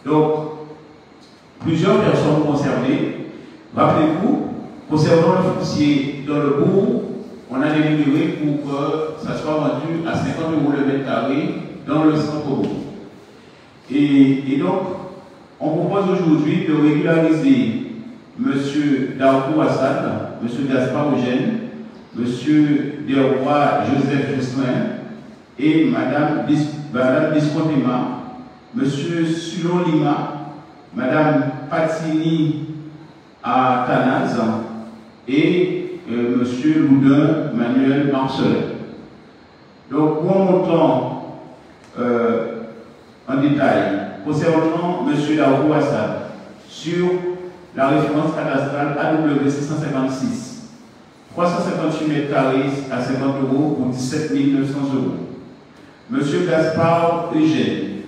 Donc, plusieurs personnes concernées. Rappelez-vous, concernant le foncier dans le bourg, on a délibéré pour que ça soit vendu à 50 € le mètre carré dans le centre-bourg. Et donc, on propose aujourd'hui de régulariser M. Darkou Assad, M. Gaspard Eugène, M. Desroy Joseph Jocelyn et Mme Biscontema, M. Sulon Lima, Mme Patini Atanaz et M. Loudun Manuel Marcelin. Donc, pour un montant en détail, concernant M. Darkou Assad, sur la référence cadastrale AW 656, 358 mètres carrés à 50 € pour 17 900 €. M. Gaspard Eugène,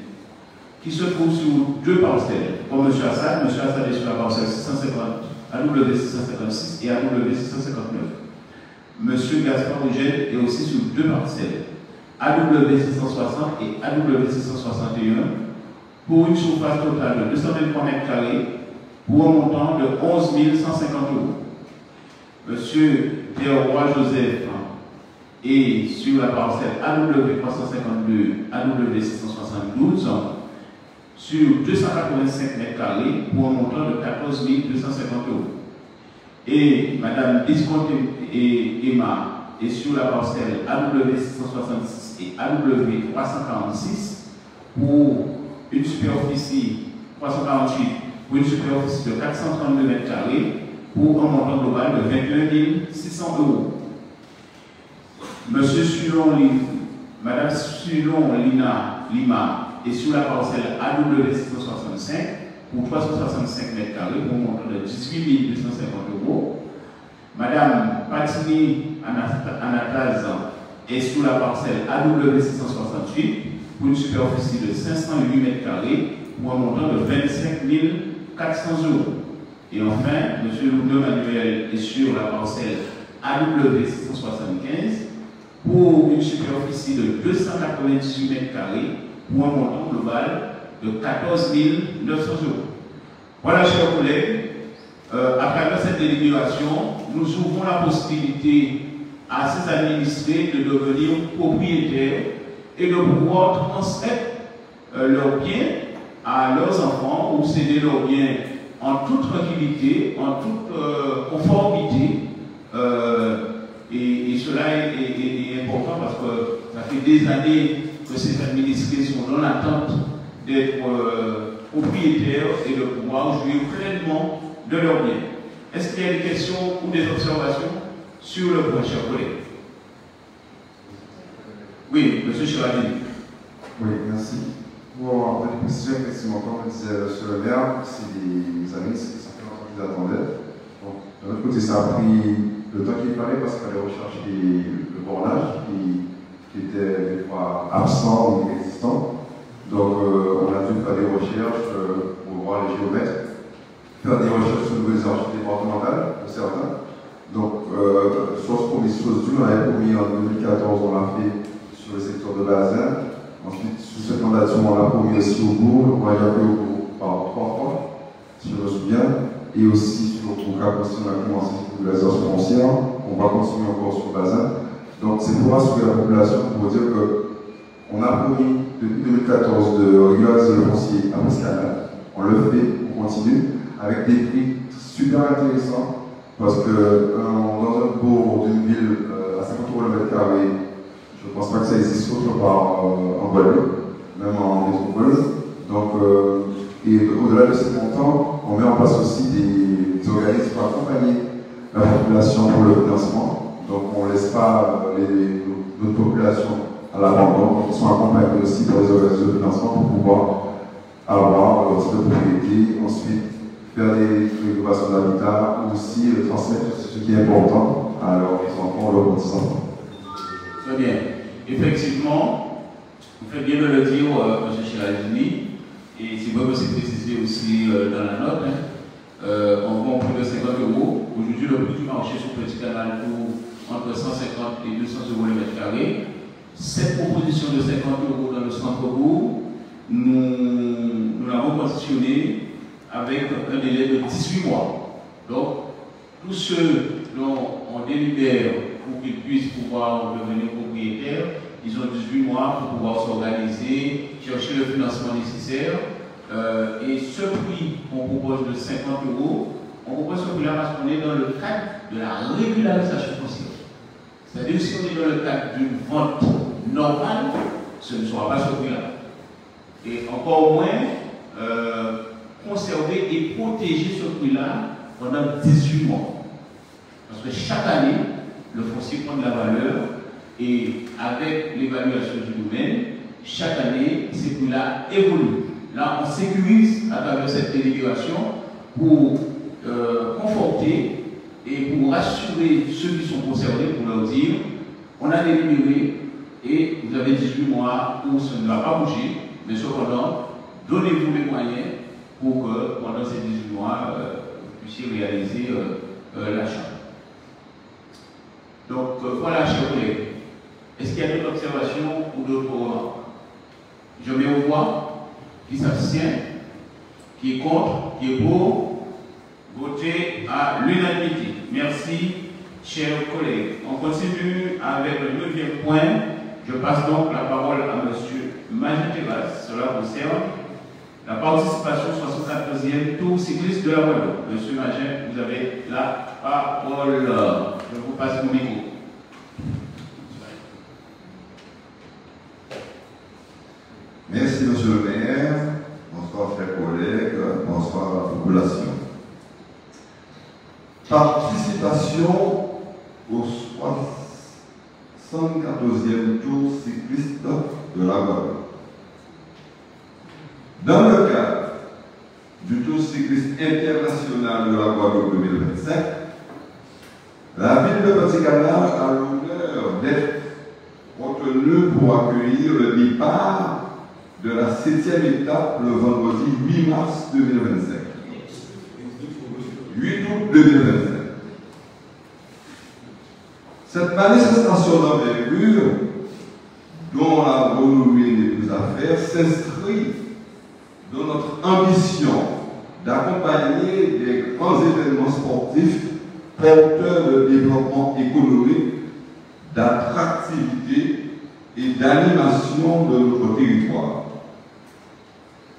qui se trouve sur deux parcelles, comme M. Assad est sur la parcelle 650, AW 656 et AW 659. M. Gaspard Eugène est aussi sur deux parcelles, AW 660 et AW 661, pour une surface totale de 223 mètres carrés, pour un montant de 11 150 €. M. Desroy Joseph est sur la parcelle AW 352, AW 672, sur 285 mètres carrés, pour un montant de 14 250 €. Et Mme Disconte et Emma est sur la parcelle AW 666 et AW 346 pour une superficie 348 pour une superficie de 432 mètres carrés pour un montant global de 21 600 €. Mme Sulon Lima est sur la parcelle AW 665 pour 365 mètres carrés pour un montant de 18 250 €. Mme Patini Anataz est sur la parcelle AW 668 pour une superficie de 508 mètres carrés pour un montant de 25 400 €. Et enfin, M. Loudun Manuel est sur la parcelle AW 675 pour une superficie de 298 mètres carrés pour un montant global de 14 900 €. Voilà, chers collègues, à travers cette délibération, nous ouvrons la possibilité à ces administrés de devenir propriétaires et de pouvoir transmettre leurs biens à leurs enfants ou céder leurs biens en toute tranquillité, en toute conformité. Et cela est important parce que ça fait des années que ces administrés sont dans l'attente d'être propriétaires et de pouvoir jouir pleinement de leurs biens. Est-ce qu'il y a des questions ou des observations sur le point, chers collègues? Oui, M. Chiradi. Oui, merci. Pour les questions, effectivement, comme disait M. le maire, c'est des amis, ça fait longtemps qu'ils attendaient. Donc, de l'autre côté, ça a pris le temps qu'il fallait parce qu'il fallait rechercher le bornage qui était des fois absent ou inexistant. Donc, on a dû faire des recherches pour voir les géomètres, faire des recherches sur les archives départementales, pour certains. Donc, chose promise, chose due, on avait promis en 2014, on l'a fait sur le secteur de Bazin. Ensuite, sous cette mandature, on l'a promis aussi au bourg, on l'a fait au bourg par 3 fois, si je me souviens. Et aussi sur le cas aussi, on a commencé sur les heures foncières, on va continuer encore sur Bazin. Donc, c'est pour assurer la population, pour dire qu'on a promis depuis 2014 de régulariser le foncier à Moscana. On le fait, on continue, avec des prix super intéressants, parce que dans un bourg d'une ville à 50 € le mètre carré, je ne pense pas que ça existe autre part en Guadeloupe, même en métropole. Donc, et au-delà de ces montants, on met en place aussi des organismes pour accompagner la population pour le financement. Donc, on ne laisse pas notre population à l'abandon. Ils sont accompagnés aussi par les organismes de financement pour pouvoir avoir leur titre de propriété, ensuite faire des préoccupations d'habitat, ou aussi transmettre ce qui est important à leurs enfants, leurs petits-enfants. Très bien. Effectivement, vous faites bien de le dire, M. Chiragini, et c'est vrai que c'est précisé aussi dans la note. On vend plus de 50 euros. Aujourd'hui, le prix du marché sur Petit Canal coûte entre 150 et 200 euros le mètre carré. Cette proposition de 50 euros dans le centre-bourg, nous l'avons conditionnée avec un délai de 18 mois. Donc, tous ceux dont on délibère pour qu'ils puissent pouvoir devenir propriétaires, ils ont 18 mois pour pouvoir s'organiser, chercher le financement nécessaire. Et ce prix qu'on propose de 50 euros, on propose ce prix-là parce qu'on est dans le cadre de la régularisation foncière. C'est-à-dire que si on est dans le cadre d'une vente normale, ce ne sera pas ce prix-là. Et encore moins, conserver et protéger ce prix-là pendant 18 mois. Parce que chaque année, le foncier prend de la valeur et avec l'évaluation du domaine, chaque année, ces prix-là évoluent. Là, on sécurise à travers cette délibération pour conforter et pour rassurer ceux qui sont concernés, pour leur dire, on a délibéré et vous avez 18 mois où ça ne va pas bouger, mais cependant, donnez-vous les moyens pour que pendant ces 18 mois, vous puissiez réaliser l'achat. Donc voilà, chers collègues. Est-ce qu'il y a d'autres observations ou d'autres remarques? Je mets au voix. Qui s'abstient, qui est contre, qui est pour, voter à l'unanimité. Merci, chers collègues. On continue avec le 9e point. Je passe donc la parole à M. Magin-Terrasse. Cela concerne la participation 74e tour cycliste de la Guadeloupe. M. Magin, vous avez la parole. Je vous passe mon micro. Merci, monsieur le maire. Bonsoir, chers collègues. Bonsoir à la population. Participation au 74e tour cycliste de la Guadeloupe. Dans le cadre du tour cycliste international de la Guadeloupe 2025, la ville de Petit Canal a l'honneur d'être retenue pour accueillir le départ de la 7e étape le vendredi 8 mars 2025. 8 août 2025. Cette manifestation d'envergure, dont la renommée n'est plus à faire, s'inscrit dans notre ambition d'accompagner des grands événements sportifs porteurs de développement économique, d'attractivité et d'animation de notre territoire.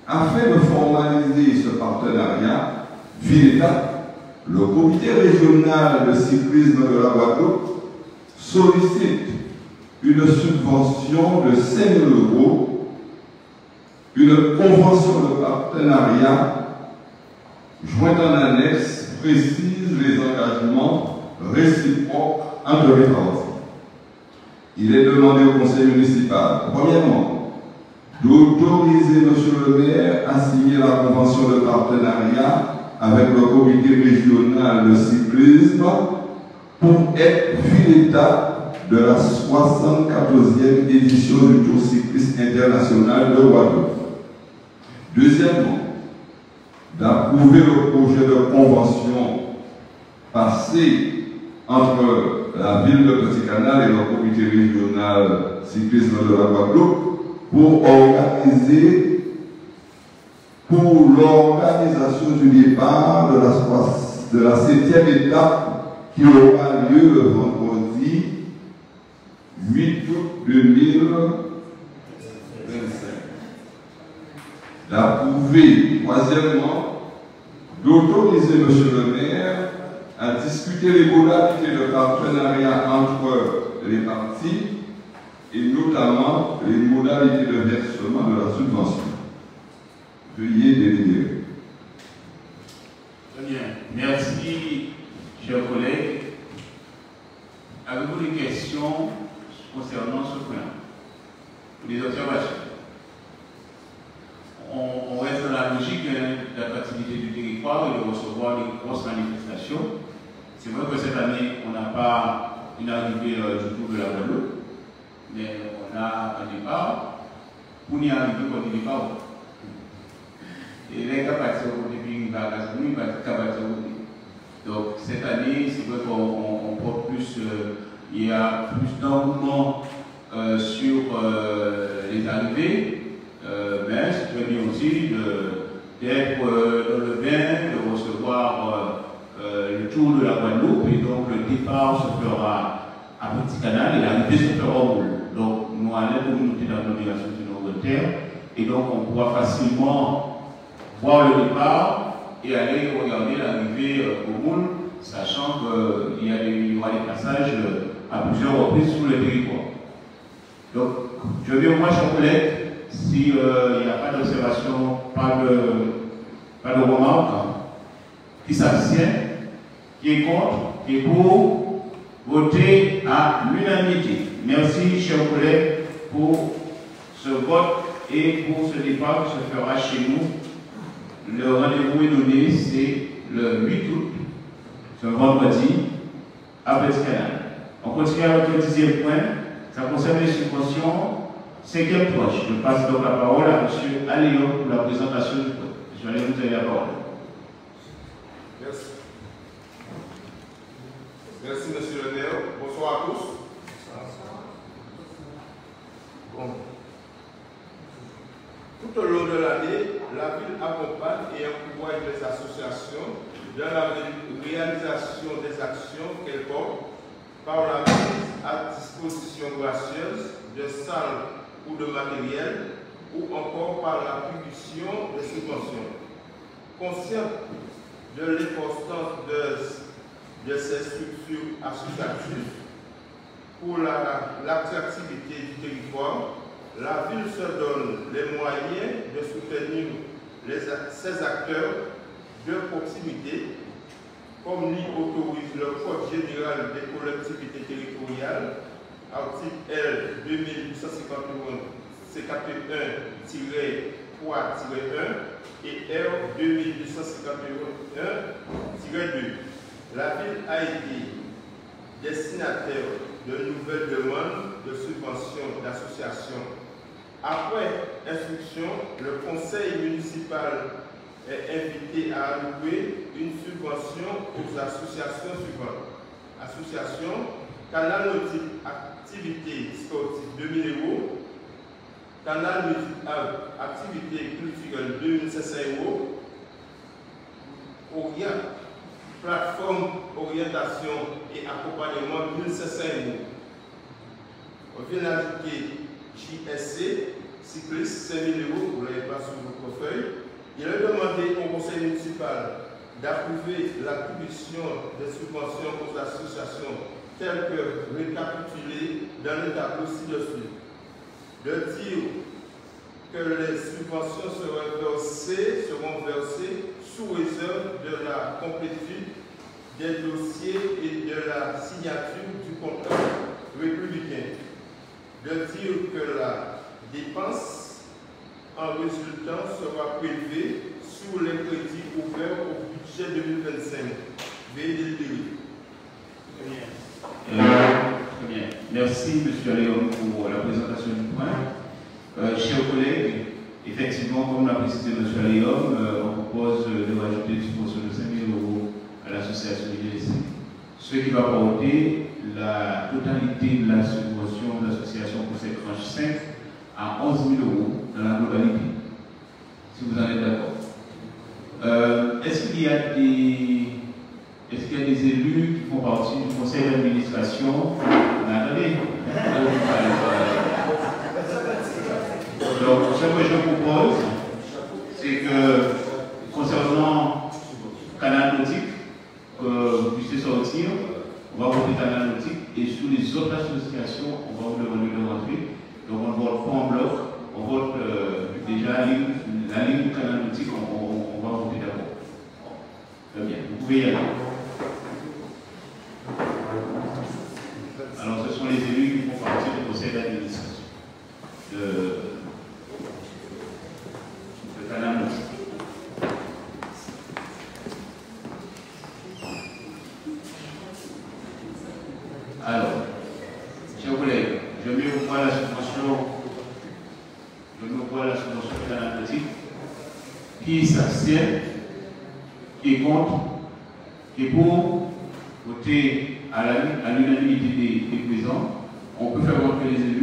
Afin de formaliser ce partenariat, ville-État, le comité régional de cyclisme de la Guadeloupe sollicite une subvention de 5 000 euros, une convention de partenariat jointe en annexe précise les engagements réciproques entre les parties. Il est demandé au conseil municipal, premièrement, d'autoriser M. le maire à signer la convention de partenariat avec le comité régional de cyclisme pour être ville-État de la 74e édition du Tour cycliste international de Guadeloupe. Deuxièmement, d'approuver le projet de convention passé entre la ville de Petit Canal et le comité régional cyclisme de la Guadeloupe pour l'organisation du départ de la 7e étape qui aura lieu le vendredi 8 août 2025. D'approuver, troisièmement, d'autoriser M. le maire à discuter les modalités de partenariat entre les parties et notamment les modalités de versement de la subvention. Veuillez délibérer. Très bien. Merci, chers collègues. Avez-vous des questions concernant ce point? Des observations? On reste dans la logique de l'attractivité du territoire. territoire et de recevoir des grosses manifestations. C'est vrai que cette année, on n'a pas une arrivée du tout de la Guadeloupe, mais on a un départ. Pour y arriver, on n'y pas. Et les capacités depuis une Casamance, donc cette année, c'est vrai qu'on porte plus, il y a plus d'engouement sur les arrivées, mais c'est très bien aussi d'être dans le bain, de recevoir le tour de la Guadeloupe, et donc le départ se fera à Petit Canal et l'arrivée se fera au Moule. Donc nous allons la communauté d'agglomération de Nouvelle-Terre, et donc on pourra facilement voir le départ et aller regarder l'arrivée au Moule, sachant qu'il y aura des passages à plusieurs reprises sur le territoire. Donc, je vais au moins, chers collègues, s'il n'y a pas d'observation, pas de remarque, qui s'abstient, qui est contre, qui est pour, voter à l'unanimité. Merci, chers collègues, pour ce vote et pour ce départ qui se fera chez nous. Le rendez-vous est donné, c'est le 8 août, c'est un vendredi, à Pescanal. On continue avec le 10e point, ça concerne les subventions. 5e proche, je passe donc la parole à M. Aléon pour la présentation du point. M. Aléon, vous avez la parole. Merci. Merci, M. le maire. Bonsoir à tous. Bon. Tout au long de l'année, la ville accompagne et encourage les associations dans la réalisation des actions qu'elles portent par la mise à disposition gracieuse de salles ou de matériel, ou encore par l'attribution de subventions. Conscient de l'importance de ces structures associatives pour l'attractivité du territoire, la ville se donne les moyens de soutenir ces acteurs de proximité, comme l'y autorise le Code général des collectivités territoriales, article L 2851-3-1 et R 2851-2. La ville a été destinataire de nouvelles demandes de subventions d'associations. Après instruction, le conseil municipal est invité à allouer une subvention aux associations suivantes. Association Canal Nautique Activité Sportive 2000 €, Canal Nautique Activité Culturelle 2500 €, Orient, Plateforme Orientation et Accompagnement 1500 €. On vient d'ajouter JSC, cycliste 5000 €, vous ne l'avez pas sur votre feuille. Il est demandé au conseil municipal d'approuver l'attribution des subventions aux associations telles que récapitulées dans le tableau ci-dessus. De dire que les subventions seront versées sous réserve de la complétude des dossiers et de la signature du contrat républicain. De dire que la dépense en résultant sera prélevée sur les crédits ouverts au budget 2025. Veuillez délibérer. Très bien. Merci, M. Léon, pour la présentation du point. Chers collègues, effectivement, comme l'a précisé M. Léon, on propose de rajouter une subvention de 5 000 € à l'association IDC. Ce qui va porter la totalité de la subvention de l'association pour cette tranche 5 à 11 000 € dans la globalité, si vous en êtes d'accord. Est-ce qu'il y a des élus qui font partie du conseil d'administration? Attendez. Donc, ce que je propose, c'est que concernant Canal Nautique, que vous puissiez sortir, on va voter Canal Nautique, et sur les autres associations, on va vous demander de rentrer. Donc on ne vote pas en bloc, on vote déjà la ligne du Canal Nautique, on va voter d'abord. Très bien, vous pouvez y aller. Alors ce sont les élus qui font partie du conseil d'administration de Canal Nautique. s'abstient, qui est contre, qui est pour, voter à l'unanimité des présents. On peut faire rentrer les élus.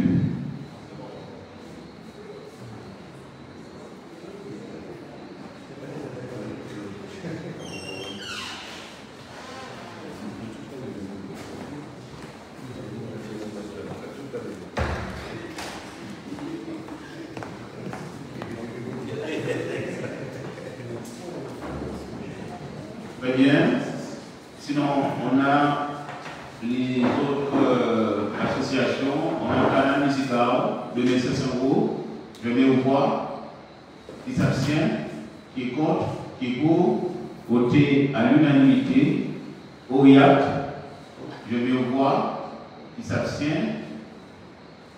Très bien. Sinon, on a les autres associations. On a Canal Musical de 1500 €. Je mets au voix. Qui s'abstient, qui est contre, qui est pour, voter à l'unanimité. OIAC, je mets au voix. Qui s'abstient,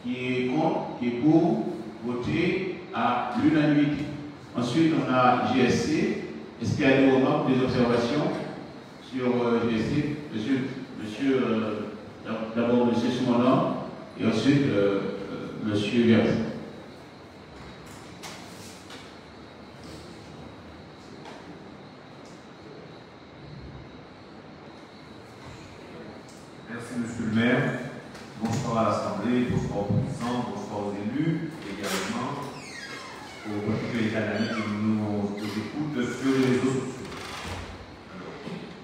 qui est contre, qui est pour, voter à l'unanimité. Ensuite, on a GSC. Est-ce qu'il y a des remarques, des observations sur GSC? D'abord M. Soumanan et ensuite M. Verset. Merci Monsieur le maire. Bonsoir à l'Assemblée, bonsoir aux présidents, bonsoir aux élus, également aux particuliers canadiens qui nous écoutent sur les réseaux sociaux.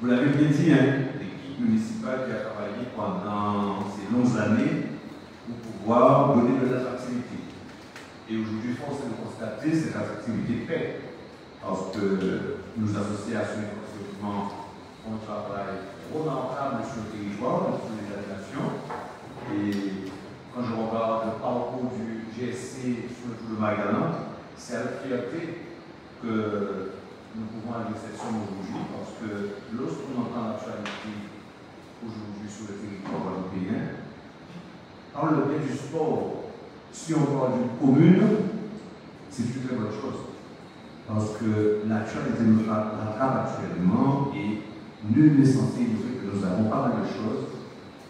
Vous l'avez bien dit, hein, l'équipe municipale qui a travaillé pendant ces longues années pour pouvoir donner de l'attractivité. Et aujourd'hui, force est de constater cette attractivité paie. Parce que nos associations, effectivement, font un travail remarquable sur le territoire, sur les animations. Et quand je regarde le parcours du GSC sur le Magasin, c'est avec fierté que nous pouvons aller cette somme aujourd'hui, parce que lorsqu'on entend l'actualité aujourd'hui sur le territoire guadeloupéen, par le biais du sport, si on parle d'une commune, c'est une très bonne chose. Parce que l'actualité nous rattrape actuellement et nul n'est censé ignorer que nous avons pas mal de choses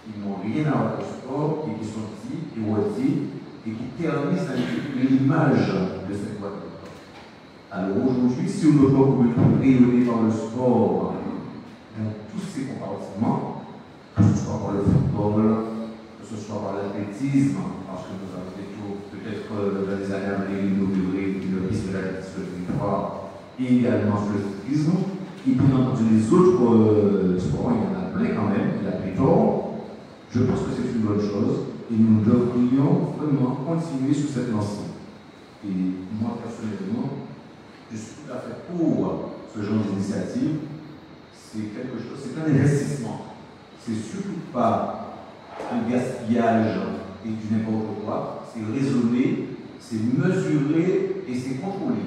qui n'ont rien à voir avec le sport et qui sont dites et redites et qui ternissent l'image de cette Guadeloupe. Alors aujourd'hui, si on ne peut pas rayonner par le sport dans tous ces compartiments, que ce soit par le football, que ce soit par l'athlétisme, parce que nous avons peut-être dans les années à venir inaugurer une piste de l'athlétisme de territoire et également sur le cyclisme, et bien entendu les autres sports, il y en a plein quand même, il y a pléthore. Je pense que c'est une bonne chose et nous devrions vraiment continuer sur cette lancée. Et moi personnellement, je suis tout à fait pour ce genre d'initiative. C'est quelque chose, c'est un investissement. C'est surtout pas un gaspillage et du n'importe quoi. C'est raisonné, c'est mesuré et c'est contrôlé.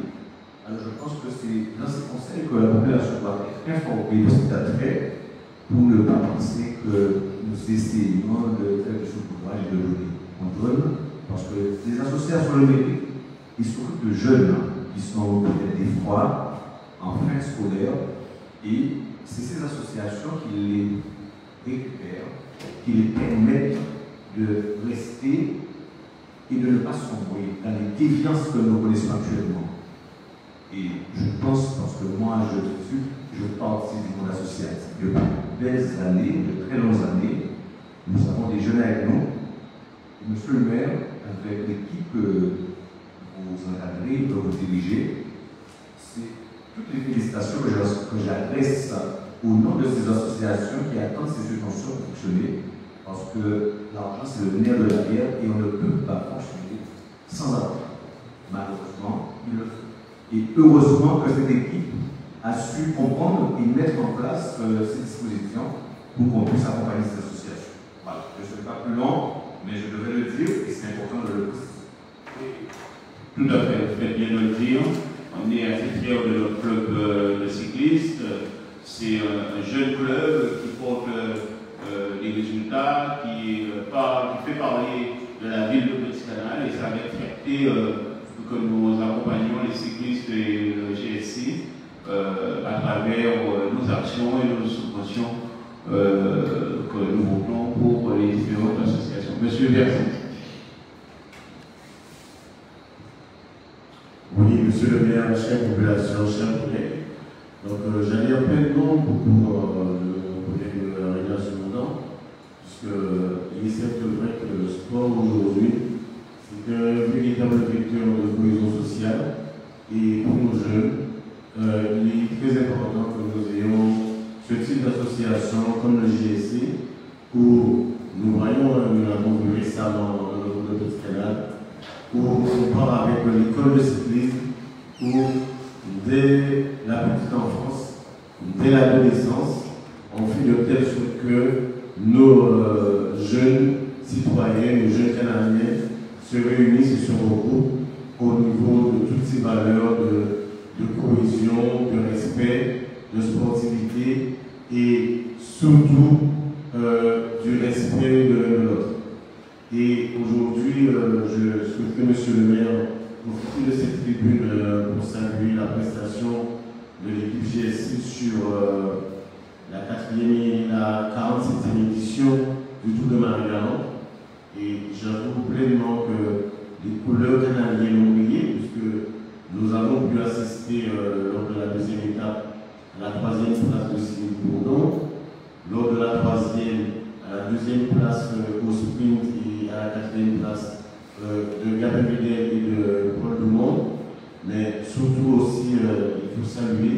Alors je pense que c'est dans ces conseils que la population doit être informée de cet attrait pour ne pas penser que nous essayons de faire du saupoudrage et de donner. On donne parce que les associations le méritent. Ils s'occupent de jeunes qui sont peut-être des fois en fin scolaire et c'est ces associations qui les récupèrent, qui les permettent de rester et de ne pas sombrer dans les déviances que nous connaissons actuellement. Et je pense, parce que moi je participe du monde associatif de belles années, de très longues années, nous avons des jeunes avec nous. Et monsieur le maire, avec l'équipe que vous encadrez, que vous dirigez, c'est toutes les félicitations que j'adresse au nom de ces associations qui attendent ces subventions pour fonctionner, parce que l'argent c'est le nerf de la guerre et on ne peut pas fonctionner sans argent. Malheureusement, il le faut. Et heureusement que cette équipe a su comprendre et mettre en place ces dispositions pour qu'on puisse accompagner ces associations. Voilà, je ne serai pas plus long, mais je devais le dire et c'est important de le préciser. Tout à fait, vous faites bien de le dire. On est assez fiers de notre club de cyclistes. C'est un jeune club qui porte des résultats, qui fait parler de la ville de Petit Canal et c'est avec fierté que nous accompagnons les cyclistes et le GSC à travers nos actions et nos subventions que nous votons pour les différentes associations. Monsieur Verset. Oui, monsieur Monsieur le maire, chère population, chers collègues, donc j'allais un peu de nom pour le collègue Réna Semondan, puisque il est certes vrai que le sport aujourd'hui, c'est un véritable vecteur de cohésion sociale, et pour nos jeunes, il est très important que nous ayons ce type d'association comme le JSC, où nous voyons, nous l'avons vu récemment dans le groupe de Petit-Canal, où on part avec l'école de cyclisme, où dès la petite enfance, dès l'adolescence, on fait de telle sorte que nos jeunes citoyens, nos jeunes Canadiens se réunissent et se regroupent au niveau de toutes ces valeurs de cohésion, de respect, de sportivité et surtout du respect de l'un de l'autre. Et aujourd'hui, je souhaiterais, monsieur le maire, profiter de cette tribune pour saluer la prestation de l'équipe GSC sur la 4e et la 47e édition du Tour de Marie-Galante. Et j'avoue pleinement que les couleurs canadiennes ont brillé, puisque nous avons pu assister lors de la 2e étape à la 3e place de Céline Bourdon, lors de la 3e à la 2e place au sprint et à la 4e place de Gabriel Vidal et de Paul Dumont, mais surtout aussi, il faut saluer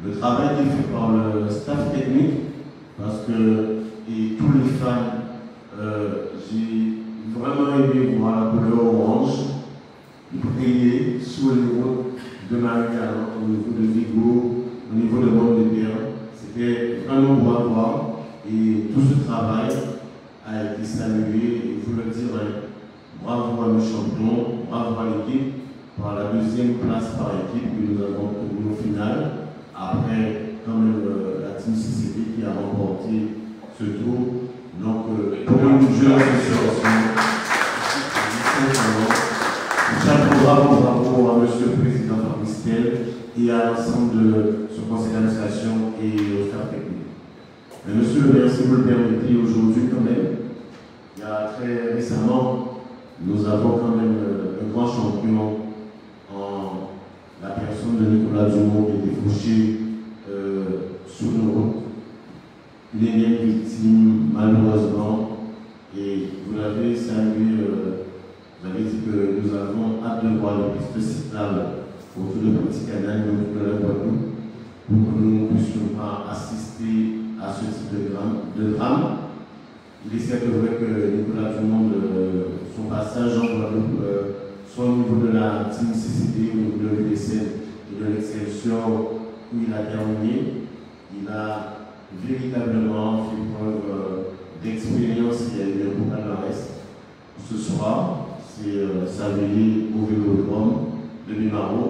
le travail qui est fait par le staff technique, parce que et tous les fans, j'ai vraiment aimé voir la couleur orange briller sur les routes de Marie-Galante, au niveau de Vigo, au niveau de Mont-de-Pierre. C'était vraiment beau à voir et tout ce travail a été salué, il faut le dire. Bravo à nos champions, bravo à l'équipe pour la 2e place par équipe que nous avons obtenue au final. Après, quand même, la Team CCP qui a remporté ce tour. Donc, pour une jeune association, bravo à monsieur le président Fabrice et à l'ensemble de ce conseil d'administration et au staff technique. Mais monsieur le maire, si vous le permettez, aujourd'hui, quand même, il y a très récemment, nous avons quand même un grand champion en la personne de Nicolas Dumont qui est fauché sur nos routes. Il est bien victime, malheureusement, et vous l'avez salué, vous avez dit que nous avons hâte de voir les pistes cyclables autour de Petit-Canal, autour de la Guadeloupe, pour que nous ne puissions pas assister à ce type de drame. Il est certes vrai que Nicolas Dumont, son passage en Guadeloupe, soit au niveau de la Team CCD, au niveau de l'UDC et de l'Excelsior où il a terminé, il a véritablement fait preuve d'expérience. Il y a eu un beau palmarès. Ce soir, c'est sa veillée au Vélodrome de Bimaro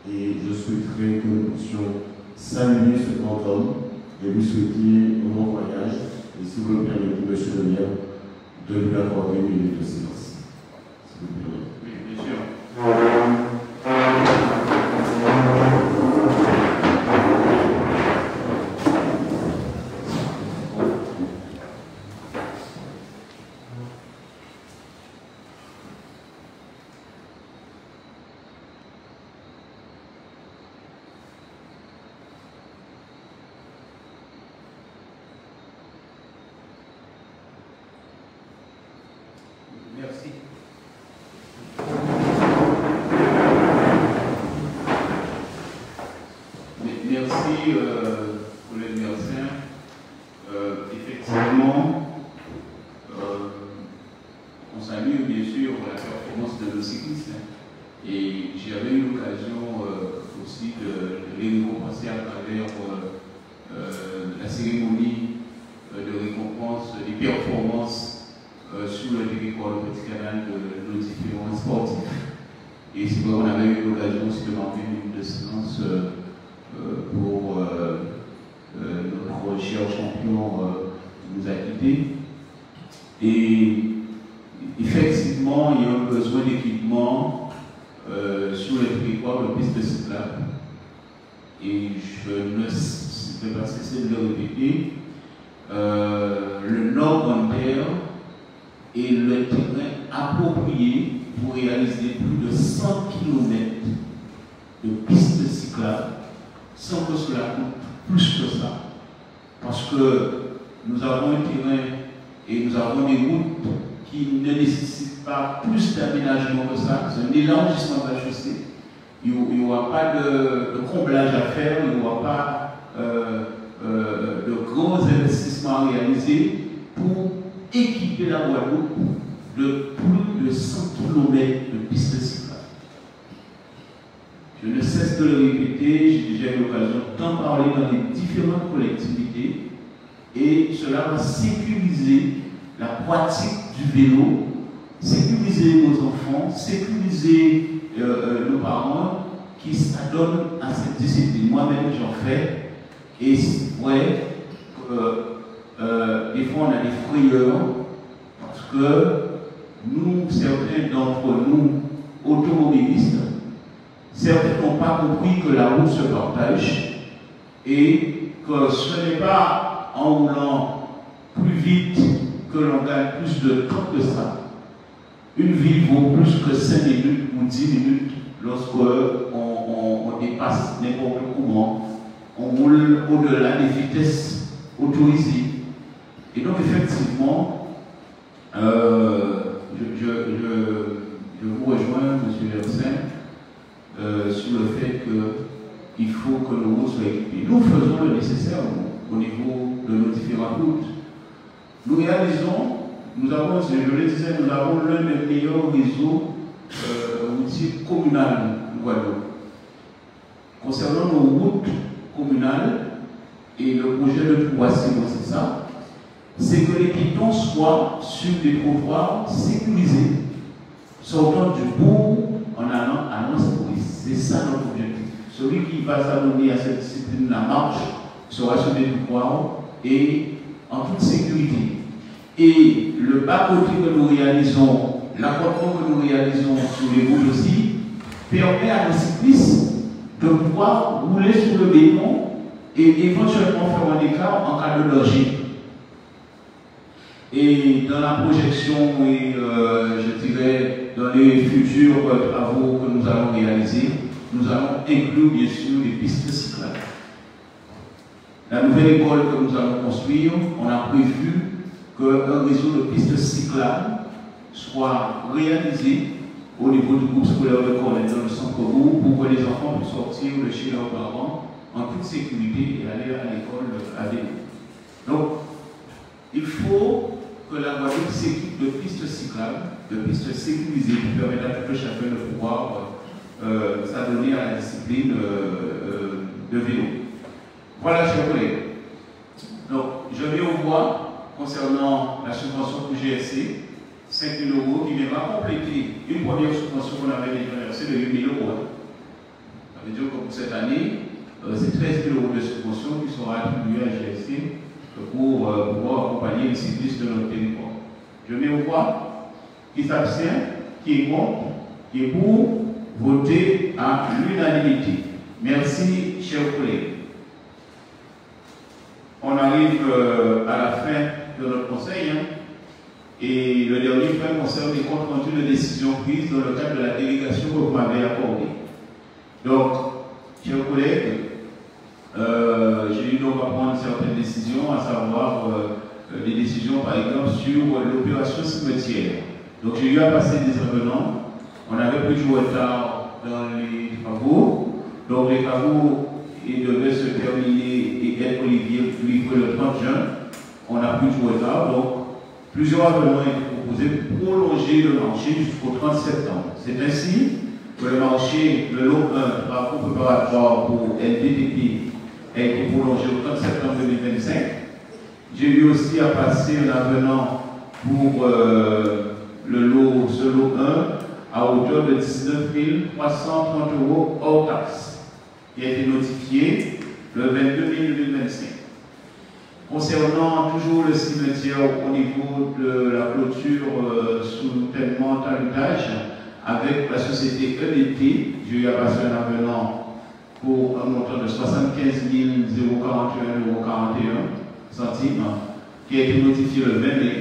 et je souhaiterais que nous puissions saluer ce grand homme et lui souhaiter un bon voyage. Et si vous le permettez, monsieur le maire, de lui accorder une minute de silence. Si vous le permettez. Oui, bien sûr. Merci. Merci, collègue Mercin. Effectivement, on salue bien sûr la performance de nos cyclistes. Et j'avais eu l'occasion aussi de les récompenser à travers la cérémonie de récompense des performances sur le territoire de Petit-Canal de nos différents sportifs. Et c'est vrai qu'on avait eu l'occasion aussi de marquer une minute de silence pour notre cher champion qui nous a quittés. Et effectivement, il y a un besoin d'équipement sur le territoire de piste cyclable. Et je ne vais pas cesser de le répéter. Le Nord-Grande-Terre est le terrain approprié pour réaliser plus de 100 km de pistes cyclables sans que cela coûte plus que ça. Parce que nous avons un terrain et nous avons des routes qui ne nécessitent pas plus d'aménagement que ça. C'est un élargissement de la chaussée. Il n'y aura pas de comblage à faire, il n'y aura pas de gros investissements à réaliser pour équiper la Guadeloupe de plus de 100 km de pistes cyclables. Je ne cesse de le répéter, j'ai déjà eu l'occasion d'en parler dans les différentes collectivités et cela va sécuriser la pratique du vélo, sécuriser nos enfants, sécuriser nos parents qui s'adonnent à cette discipline. Moi-même, j'en fais et c'est vrai que des fois on a des frayeurs parce que nous, certains d'entre nous, automobilistes, certains n'ont pas compris que la route se partage et que ce n'est pas en roulant plus vite que l'on gagne plus de temps que ça. Une ville vaut plus que 5 minutes ou 10 minutes lorsque on dépasse n'importe comment, on roule au-delà des vitesses autorisées. Et donc effectivement, je vous rejoins, M. Versin, sur le fait qu'il faut que nos routes soient équipées. Nous faisons le nécessaire au niveau de nos différentes routes. Nous réalisons, je le disais, nous avons l'un des meilleurs réseaux routiers communaux de Guadeloupe. Concernant nos routes communales, et le projet de 3 c'est ça, c'est que les piétons soient sur des trottoirs sécurisés, sortant du bourg en allant à l'Anse-Maurice. C'est ça notre objectif. Celui qui va s'abonner à cette discipline, la marche, sera sur des trottoirs et en toute sécurité. Et le bas-côté que nous réalisons, l'accotement que nous réalisons sur les routes aussi, permet à nos cyclistes de pouvoir rouler sur le béton et éventuellement faire un écart en cas de danger. Et dans la projection, et je dirais dans les futurs travaux que nous allons réaliser, nous allons inclure bien sûr les pistes cyclables. La nouvelle école que nous allons construire, on a prévu qu'un réseau de pistes cyclables soit réalisé au niveau du groupe scolaire de Cornet dans le centre-bourg pour que les enfants puissent sortir de chez leurs parents en toute sécurité et aller à l'école à vélo. Donc, il faut que la Guadeloupe s'équipe de pistes cyclables, de pistes sécurisées qui permettent à tout chacun de pouvoir s'adonner à la discipline de vélo. Voilà, chers collègues. Donc, je mets au voie concernant la subvention pour GSC, 5 000 € qui viendra compléter une première subvention qu'on avait déjà versée de 8 000 €. Ça veut dire que pour cette année, c'est 13 000 € de subvention qui sera attribuée à GSC pour pouvoir accompagner les cyclistes de notre territoire. Je mets au voie, qui s'abstient, qui est contre, qui est pour, voter à l'unanimité. Merci, chers collègues. On arrive à la fin de notre conseil. Et le dernier point concerne les comptes rendus de décisions prises dans le cadre de la délégation que vous m'avez accordée. Donc, chers collègues, j'ai eu donc à prendre certaines décisions, à savoir des décisions par exemple sur l'opération cimetière. Donc j'ai eu à passer des avenants. On avait pris du retard dans les travaux. Donc les travaux devaient se terminer et être livrés le 30 juin. On a pris du retard. Donc plusieurs avenants ont été proposés pour prolonger le marché jusqu'au 30 septembre. C'est ainsi que le marché, le lot 1, travaux préparatoires pour LDTP, a été prolongé au 30 septembre 2025. J'ai eu aussi à passer un avenant pour ce lot 1 à hauteur de 19 330 € hors taxe, qui a été notifié le 22 mai 2025. Concernant toujours le cimetière au niveau de la clôture sous tellement talutage, avec la société EDT, j'ai eu à passer un avenant pour un montant de 75 041,41 €, qui a été notifié le 20 mai.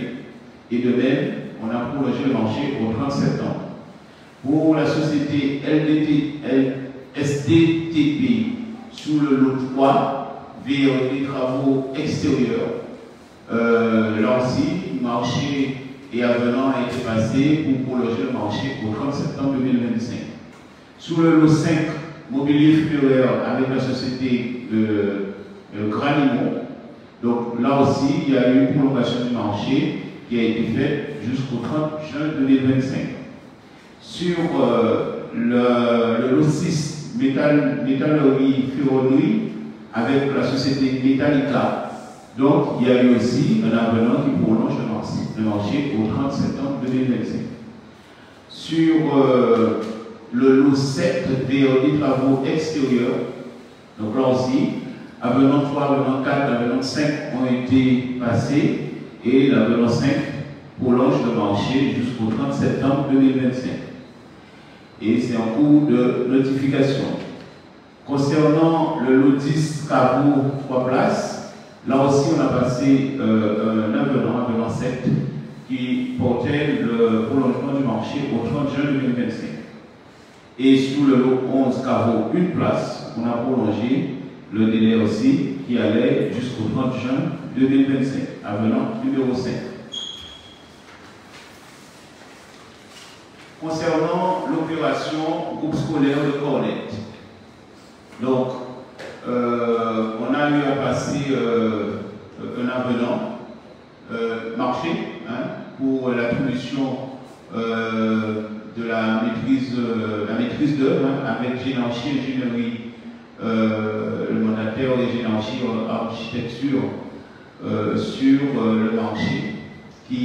Et de même, on a prolongé le marché au 30 septembre. Pour la société LDT, ST Sous le lot 3, VOD travaux extérieurs, là aussi, marché et avenant a été passé pour prolonger le marché au 30 septembre 2025. Sous le lot 5, mobilier funéraire avec la société Granimo. Donc là aussi, il y a eu une prolongation du marché qui a été faite jusqu'au 30 juin 2025. Sur le lot 6, métallurgie ferronnerie avec la société Metallica. Donc il y a eu aussi un avenant qui prolonge le marché au 30 septembre 2025. Sur le lot 7, VOD travaux extérieurs. Donc là aussi, avenant 3, avenant 4, avenant 5 ont été passés et l'avenant 5 prolonge le marché jusqu'au 30 septembre 2025. Et c'est en cours de notification. Concernant le lot 10, travaux 3 places, là aussi on a passé un avenant 7 qui portait le prolongement du marché au 30 juin 2025. Et sous le lot 11, travaux 1 place, on a prolongé le délai aussi qui allait jusqu'au 30 juin 2025, avenant numéro 5. Concernant l'opération groupe scolaire de Cornette, donc on a eu à passer un avenant marché pour l'attribution de la maîtrise d'œuvre avec Génanchi Ingénierie, le mandataire et Génanchi Architecture sur le marché qui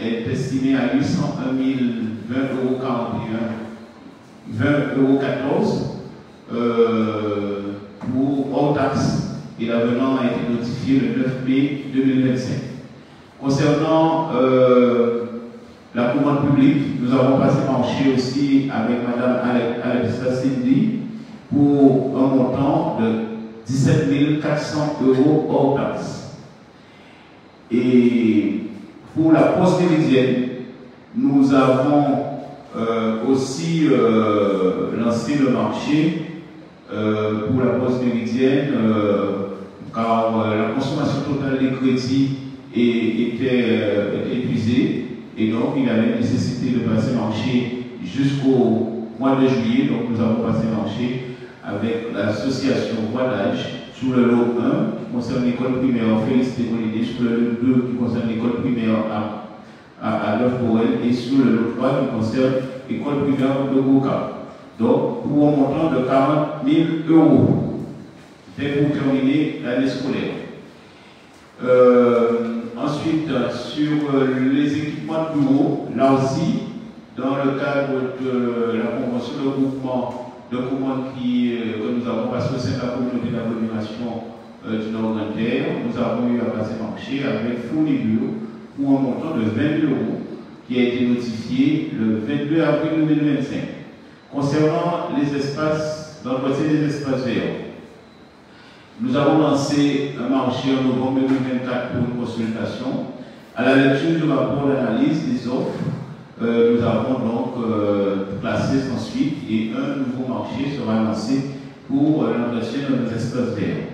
est estimé à 801 20,14 € pour hors taxe et l'avenant a été notifié le 9 mai 2025. Concernant la commande publique, nous avons passé marché aussi avec Mme Alexa Cindy pour un montant de 17 400 € hors taxe. Et pour la poste méridienne, nous avons aussi lancé le marché pour la poste méridienne car la consommation totale des crédits était épuisée et donc il y avait nécessité de passer marché jusqu'au mois de juillet. Donc nous avons passé marché avec l'association Voilage sous le lot 1 qui concerne l'école primaire Félix Técolidé, sous le lot 2 qui concerne l'école primaire à Neuf-Borel et sous le lot 3 qui concerne l'école primaire de Goka. Donc pour un montant de 40 000 €. C'était pour terminer l'année scolaire. Ensuite, sur les équipements de bureau, là aussi, dans le cadre de la convention de groupement de commandes que nous avons passé au sein de la communauté d'agglomération du Nord-Grantaire, nous avons eu à passer marché avec fourniture pour un montant de 20 000 € qui a été notifié le 22 avril 2025. Concernant les espaces, d'entretien des espaces verts, nous avons lancé un marché en novembre 2024 pour une consultation. À la lecture du rapport d'analyse des offres, nous avons donc classé sans suite et un nouveau marché sera lancé pour l'entretien de nos espaces verts.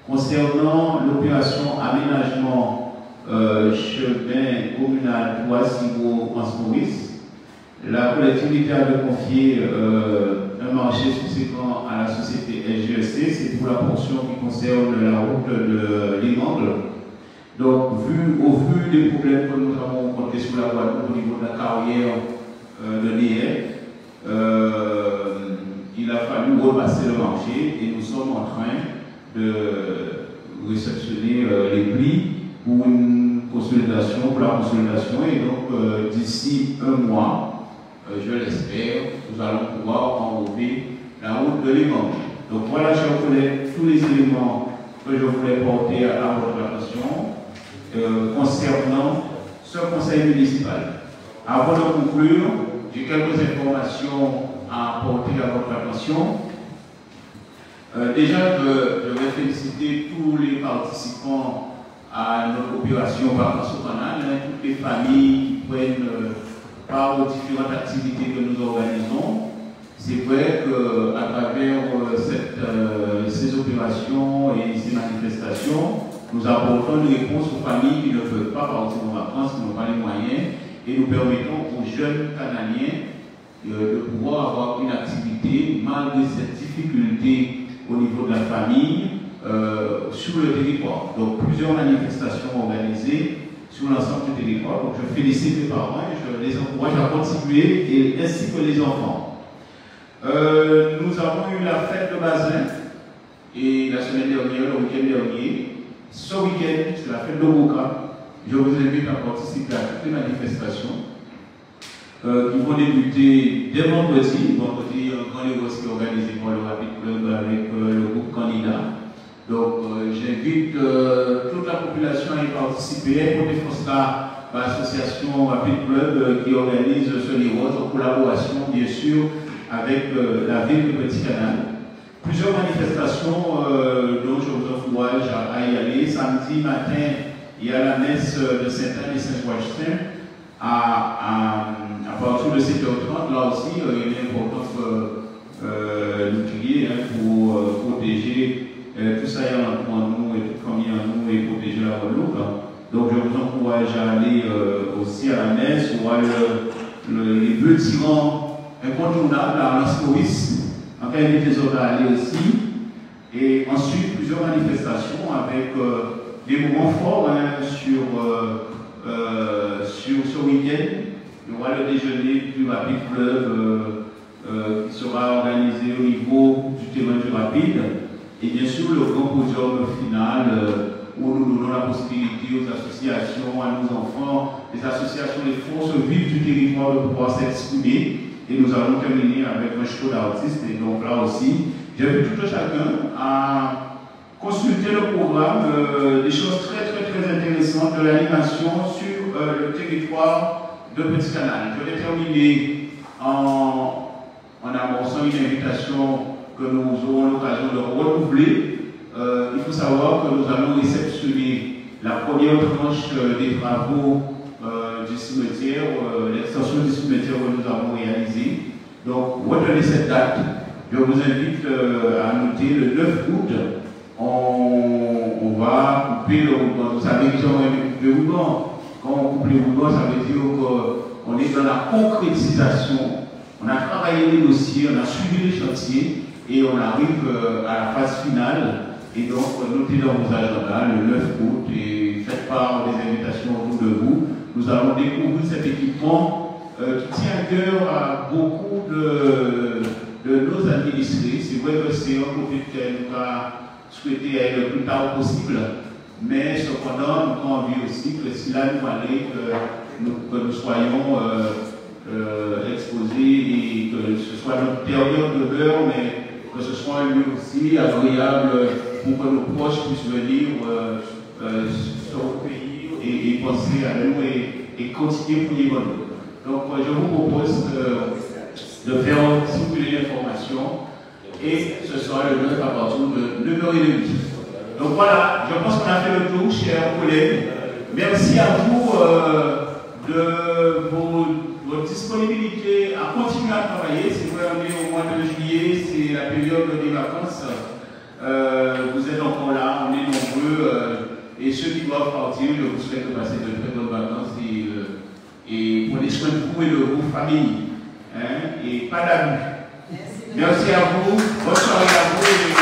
Concernant l'opération aménagement chemin communal 3 Sigo en Maurice, la collectivité avait confié un marché subséquent à la société SGEC, c'est pour la portion qui concerne la route de Limangle. Donc, au vu des problèmes que nous avons rencontrés sur la Guadeloupe au niveau de la carrière de l'IR, il a fallu repasser le marché et nous sommes en train de réceptionner les prix pour une consolidation, pour la consolidation. Et donc, d'ici un mois, je l'espère, nous allons pouvoir enlever la route de Limangle. Donc voilà, chers collègues, tous les éléments que je voulais porter à votre attention concernant ce conseil municipal. Avant de conclure, j'ai quelques informations à apporter à votre attention. Déjà, je vais féliciter tous les participants à notre opération Vacances au Canal, toutes les familles qui prennent part aux différentes activités que nous organisons. C'est vrai qu'à travers ces opérations et ces manifestations, nous apportons une réponse aux familles qui ne peuvent pas partir en vacances, qui n'ont pas les moyens, et nous permettons aux jeunes Canadiens de pouvoir avoir une activité malgré cette difficulté au niveau de la famille sur le territoire. Donc plusieurs manifestations organisées sur l'ensemble du territoire. Donc je félicite les parents et je les encourage à continuer, ainsi que les enfants. Nous avons eu la fête de Bazin et la semaine dernière, le week-end dernier. Ce week-end, c'est la fête de Boca. Je vous invite à participer à toutes les manifestations qui vont débuter dès vendredi. Vendredi, un grand négocié organisé par le Rapid Club avec le groupe candidat. Donc j'invite toute la population à y participer. Pour défense là, l'association Rapid Club qui organise ce négoce en collaboration bien sûr avec la ville de Petit-Canal. Plusieurs manifestations dont je vous encourage à y aller. Samedi matin, il y a la messe de Sainte-Anne et Saint-Joachim à partir de 7h30. Là aussi, il est important nous crier pour protéger tout ça en nous et toute famille en nous et protéger la Guadeloupe. Donc je vous encourage à aller aussi à la messe ou à les deux tyrans incontournables à l'Anse-Maurice. On va inviter les autres à aller aussi. Et ensuite, plusieurs manifestations avec des moments forts sur ce week-end. Il y aura le déjeuner du Rapid Club qui sera organisé au niveau du terrain du Rapide. Et bien sûr, le grand podium final où nous donnons la possibilité aux associations, à nos enfants, les associations, les forces vives du territoire de pouvoir s'exprimer. Et nous allons terminer avec un show d'artistes. Et donc là aussi, j'invite tout chacun à consulter le programme, des choses très intéressantes de l'animation sur le territoire de Petit-Canal. Je vais terminer en amorçant une invitation que nous aurons l'occasion de renouveler. Il faut savoir que nous allons réceptionner la première tranche des travaux du cimetière, l'extension du cimetière que nous avons réalisé. Donc, retenez cette date. Je vous invite à noter le 9 août. On va couper le ruban. Vous savez que j'aimerais couper le ruban. Quand on coupe le ruban, ça veut dire qu'on est dans la concrétisation. On a travaillé les dossiers, on a suivi les chantiers et on arrive à la phase finale. Et donc, notez dans vos agendas le 9 août et faites part des invitations autour de vous. Nous allons découvrir cet équipement qui tient à cœur à beaucoup de nos administrés. C'est vrai que c'est un côté que nous avons souhaité aller le plus tard possible, mais cependant, nous avons envie aussi que si là nous allons, que nous soyons exposés et que ce soit notre dernière demeure, mais que ce soit un lieu aussi agréable pour que nos proches puissent venir sur le pays et penser à nous et continuer pour les bonnes. Donc je vous propose de faire circuler l'information et ce sera le 9 à partir de 9h30. Donc voilà, je pense qu'on a fait le tour, chers collègues. Merci à vous de votre disponibilité à continuer à travailler. C'est vrai, on est au mois de juillet, c'est la période des vacances. Vous êtes encore là, on est nombreux. Et ceux qui doivent partir, je vous souhaite de passer de très bonnes vacances et prenez soin de vous et de vos familles. Hein, et pas d'abus. Merci à vous, bonne soirée à vous.